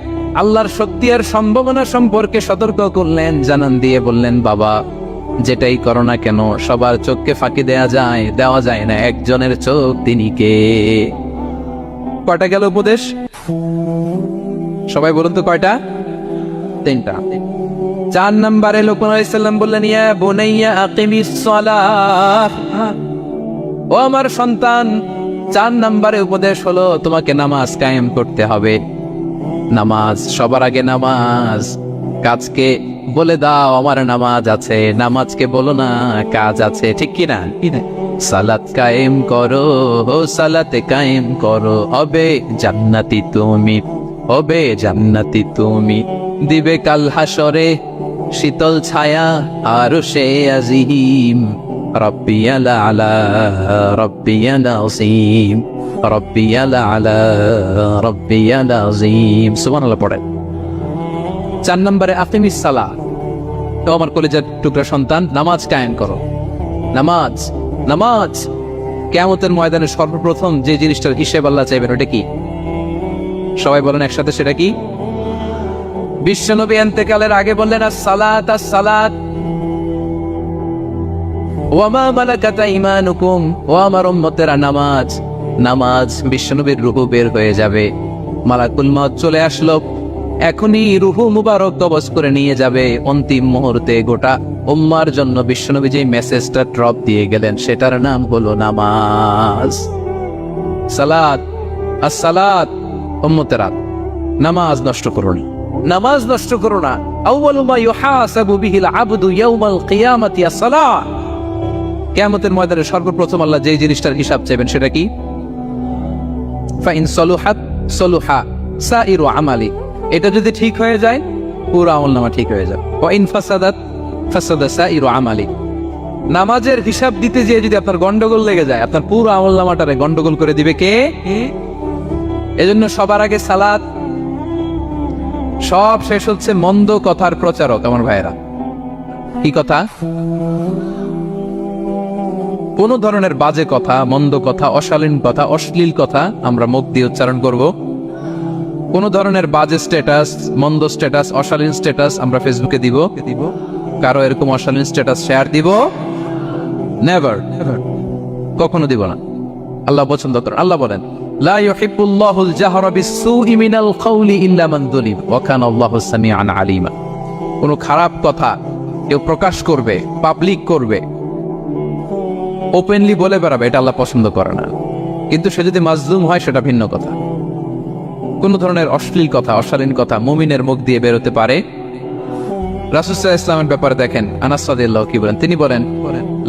আল্লাহর শক্তি আর সম্ভাবনা সম্পর্কে সতর্ক করলেন, জানান দিয়ে বললেন, বাবা যেটাই করো না কেন, সবার চোখকে ফাঁকি দেওয়া যায় না, একজনের চোখ, তিনি কে? কয়টা গেল উপদেশ? সবাই বলুন তো কয়টা? 3টা। 4 নম্বরে লোকমান আলাইহিস সালাম বললেন, ইয়া বুনাইয়া আকিমিস সালাহ, ও আমার সন্তান, 4 নম্বরে উপদেশ হলো তোমাকে নামাজ কায়েম করতে হবে। নামাজ সবার আগে নামাজ। কাজকে বলে দাও আমার নামাজ আছে, নামাজকে বলো না কাজ আছে, ঠিক কি না? সালাত কায়েম করো, সালাতে কায়েম করো, হবে জান্নাতি তুমি, হবে জান্নাতি তুমি। দিবে কাল হাসরে শীতল ছায়া আরশে আজিম। রব্বিয়াল আলা রব্বিয়াল আযীম, রব্বিয়াল আলা রব্বিয়াল আযীম। সুবহানাল্লাহ পড়েন। 4 নম্বরে আকিমিস সালাত। তো আমার কলেজের টুকরা সন্তান, নামাজ কায়েম করো। নামাজ, নামাজ কিয়ামতের ময়দানে সর্বপ্রথম যে জিনিসটার হিসেব আল্লাহ চাইবেন ওটা কি? সবাই বলেন একসাথে, সেটা কি? বিশ্বনবী ইন্তেকালের আগে বললেন আস-সালাত আস-সালাত ওয়া মা মালাকাত আইমানুকুম, ও আমার উম্মতেরা নামাজ, নামাজ। বিশ্বনবীর রূহ বের হয়ে যাবে, মালাকুল মউত চলে আসলো, এখনই রূহ মুবারক কবজ করে নিয়ে যাবে। অন্তিম মুহূর্তে গোটা উম্মার জন্য বিশ্বনবী যে মেসেজটা ড্রপ দিয়ে গেলেন সেটার নাম হলো নামাজ। সালাত আস-সালাত। উম্মতেরা নামাজ নষ্ট করো না, নামাজ নষ্ট করো না। আউয়ালু মা ইউহাসাবু বিহিল আবদু ইয়াউমাল কিয়ামাতি আস-সালাত। কিয়ামতের ময়দানে সর্বপ্রথম আল্লাহ যে জিনিসটার হিসাব চাইবেন সেটা কি? ফাইন সলুহাত সলুহা সাইরু আমালি। এটা যদি ঠিক হয়ে যায় পুরো আমলনামা ঠিক হয়ে যাবে। ওয়া ইন ফাসাদাত ফাসাদা সাইরু আমালি। নামাজের হিসাব দিতে যেয়ে যদি আপনার গন্ডগোল লেগে যায়, আপনার পুরো আমলনামাটারে গন্ডগোল করে দিবে কে? এজন্য সবার আগে সালাত। সব শেষ হচ্ছে মন্দ কথার প্রচারক। আমার ভাইয়েরা, কি কথা? কোন ধরনের বাজে কথা, মন্দ কথা, অশালীন কথা, অশ্লীল কথা আমরা মুখ দিয়ে উচ্চারণ করব। কোন ধরনের বাজে স্ট্যাটাস, মন্দ স্ট্যাটাস, অশালীন স্ট্যাটাস আমরা ফেসবুকে দিব? কারো এরকম অশালীন স্ট্যাটাস শেয়ার দিব? নেভার, কখনো দিব না। আল্লাহ পছন্দ করেন। আল্লাহ বলেন লা ইউহিব্বুল্লাহুল জাহরা বিস-সুই মিনাল কওলি ইল্লা মান যুলিম ওয়া কানা আল্লাহু সামিআন আলিমা। কোন খারাপ কথা কেউ প্রকাশ করবে, পাবলিক করবে, ওপেনলি বলে বেড়াবে, এটা আল্লাহ পছন্দ করে না। কিন্তু সে যদি মাজলুম হয় সেটা ভিন্ন কথা। কোন ধরনের অশ্লীল কথা, অশালীন কথা মুমিনের মুখ দিয়ে বের হতে পারে? রাসূল সাল্লাল্লাহু আলাইহি ওয়াসাল্লামের ব্যাপারে দেখেন, আনাস রাদিয়াল্লাহু কি বলেন? তিনি বলেন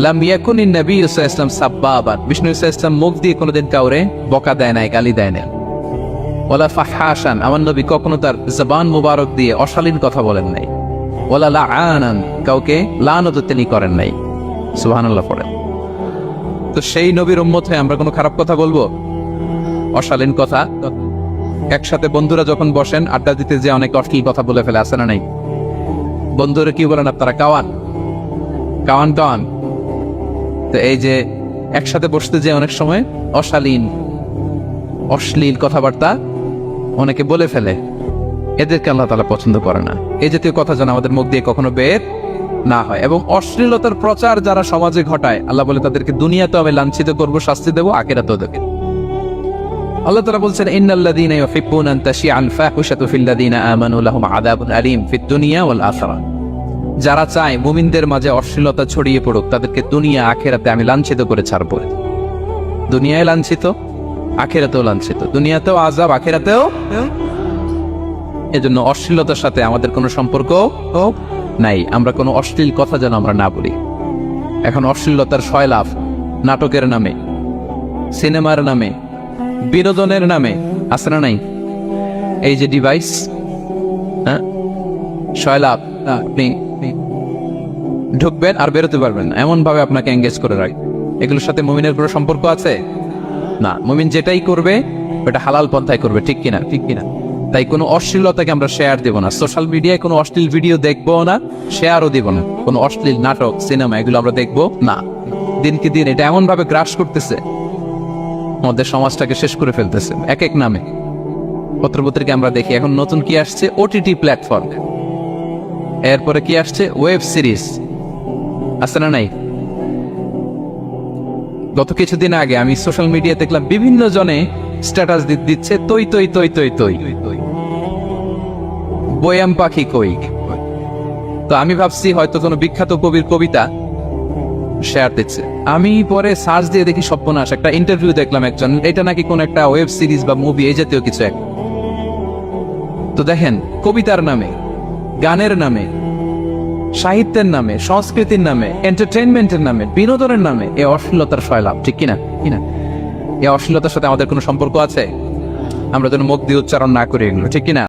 লাম ইয়াকুনিন নবী সাল্লাল্লাহু আলাইহি ওয়াসাল্লাম সাব্বাবান। বিষ্ণু সাল্লাল্লাহু আলাইহি ওয়াসাল্লাম মুখ দিয়ে কোনোদিন কাউরে বকা দেয় নাই, গালি দেয় না। ওয়ালা ফাহহাশান, আমার নবী কখনো তার জবান মুবারক দিয়ে অশালীন কথা বলেন নাই। ওয়ালা লাআনান, কাউকে লানত তিনি করেন নাই। সুবহানাল্লাহ পড়েন। তো সেই নবীর উম্মত হয়ে আমরা কোনো খারাপ কথা বলবো? অশালীন কথা? একসাথে বন্ধুরা যখন বসেন আড্ডা দিতে যে অনেক অশ্লীল কথা বলে ফেলে, আছে না নাই? বন্ধুরা কি বলেন আপনারা? Cowan Cowan Cowan. তো এই যে একসাথে বসতে যে অনেক সময় অশালীন অশ্লীল কথাবার্তা অনেকে বলে ফেলে, এদেরকে আল্লাহ তাআলা পছন্দ করে না। এই জাতীয় কথা যেন আমাদের মুখ দিয়ে কখনো বের না হয়। এবং অশ্লীলতার প্রচার যারা সমাজে ঘটায়, আল্লাহ বলে তাদেরকে দুনিয়াতেও আমি লাঞ্ছিত করব, শাস্তি দেব, আখিরাতেও দেব। আল্লাহ তাআলা বলছেন ইন্নাল্লাযীনা ইউহিব্বুনা আন তাশিআল ফাহিশাতু ফিল্লাযীনা আমানু লাহুম আযাবুন আলীম ফিদ দুনিয়া ওয়াল আখিরাহ। যারা চায় মুমিনদের মাঝে অশ্লীলতা ছড়িয়ে পড়ুক, তাদেরকে দুনিয়া আখিরাতে আমি লাঞ্ছিত করে ছাড়ব। দুনিয়ায় লাঞ্ছিত, আখিরাতেও লাঞ্ছিত। দুনিয়াতেও আযাব, আখিরাতেও। এজন্য অশ্লীলতার সাথে আমাদের কোনো সম্পর্ক নাই। আমরা কোনো অশ্লীল কথা যেন আমরা না বলি। এখন অশ্লীলতার সয়লাভ, নাটকের নামে, সিনেমার নামে, বিনোদনের নামে, আছে না নাই? এই যে ডিভাইস, হ্যাঁ, সয়লাভ, আপনি ঢুকবেন আর বেরোতে পারবেন না, এমন ভাবে আপনাকে এঙ্গেজ করে রাখবে। এগুলোর সাথে মুমিনের কোনো সম্পর্ক আছে না। মুমিন যেটাই করবে ওটা হালাল পন্থায় করবে, ঠিক কিনা? ঠিক কিনা? তাই কোনো অশ্লীলতাকে আমরা শেয়ার দেব না। সোশ্যাল মিডিয়ায় কোনো অশ্লীল ভিডিও দেখবো না, শেয়ারও দিব না। কোনো অশ্লীল নাটক, সিনেমা এগুলো আমরা দেখবো না। দিনকে দিন এটা এমন ভাবে গ্রাস করতেছে, আমাদের সমাজটাকে শেষ করে ফেলতেছে এক এক নামে। পত্রপত্রিকা আমরা দেখি এখন নতুন কি আসছে, ওটিটি প্ল্যাটফর্ম। এরপরে কি আসছে, ওয়েব সিরিজ, আছে না নাই? গত কিছুদিন আগে আমি সোশ্যাল মিডিয়া দেখলাম বিভিন্ন জনে স্ট্যাটাস দিচ্ছে তৈ তৈ তৈ তৈ তৈ, বয়াম পাখি কই। তো আমি ভাবছি হয়তো কোনো বিখ্যাত কবির কবিতা, শেয়ার দিচ্ছে। আমি পরে সার্চ দিয়ে দেখি সর্বনাশ, একটা ইন্টারভিউ দেখলাম একজন, এটা নাকি কোন একটা ওয়েব সিরিজ বা মুভি এই জাতীয় কিছু এক। তো দেখেন, কবিতার নামে, গানের নামে, সাহিত্যের নামে, সংস্কৃতির নামে, এন্টারটেইনমেন্টের নামে, বিনোদনের নামে এই অশ্লীলতার ফয়লাভ, ঠিক কিনা? কিনা এই অশ্লীলতার সাথে আমাদের কোনো সম্পর্ক আছে? আমরা যেন মুখ দিয়ে উচ্চারণ না করি এগুলো, ঠিক কিনা?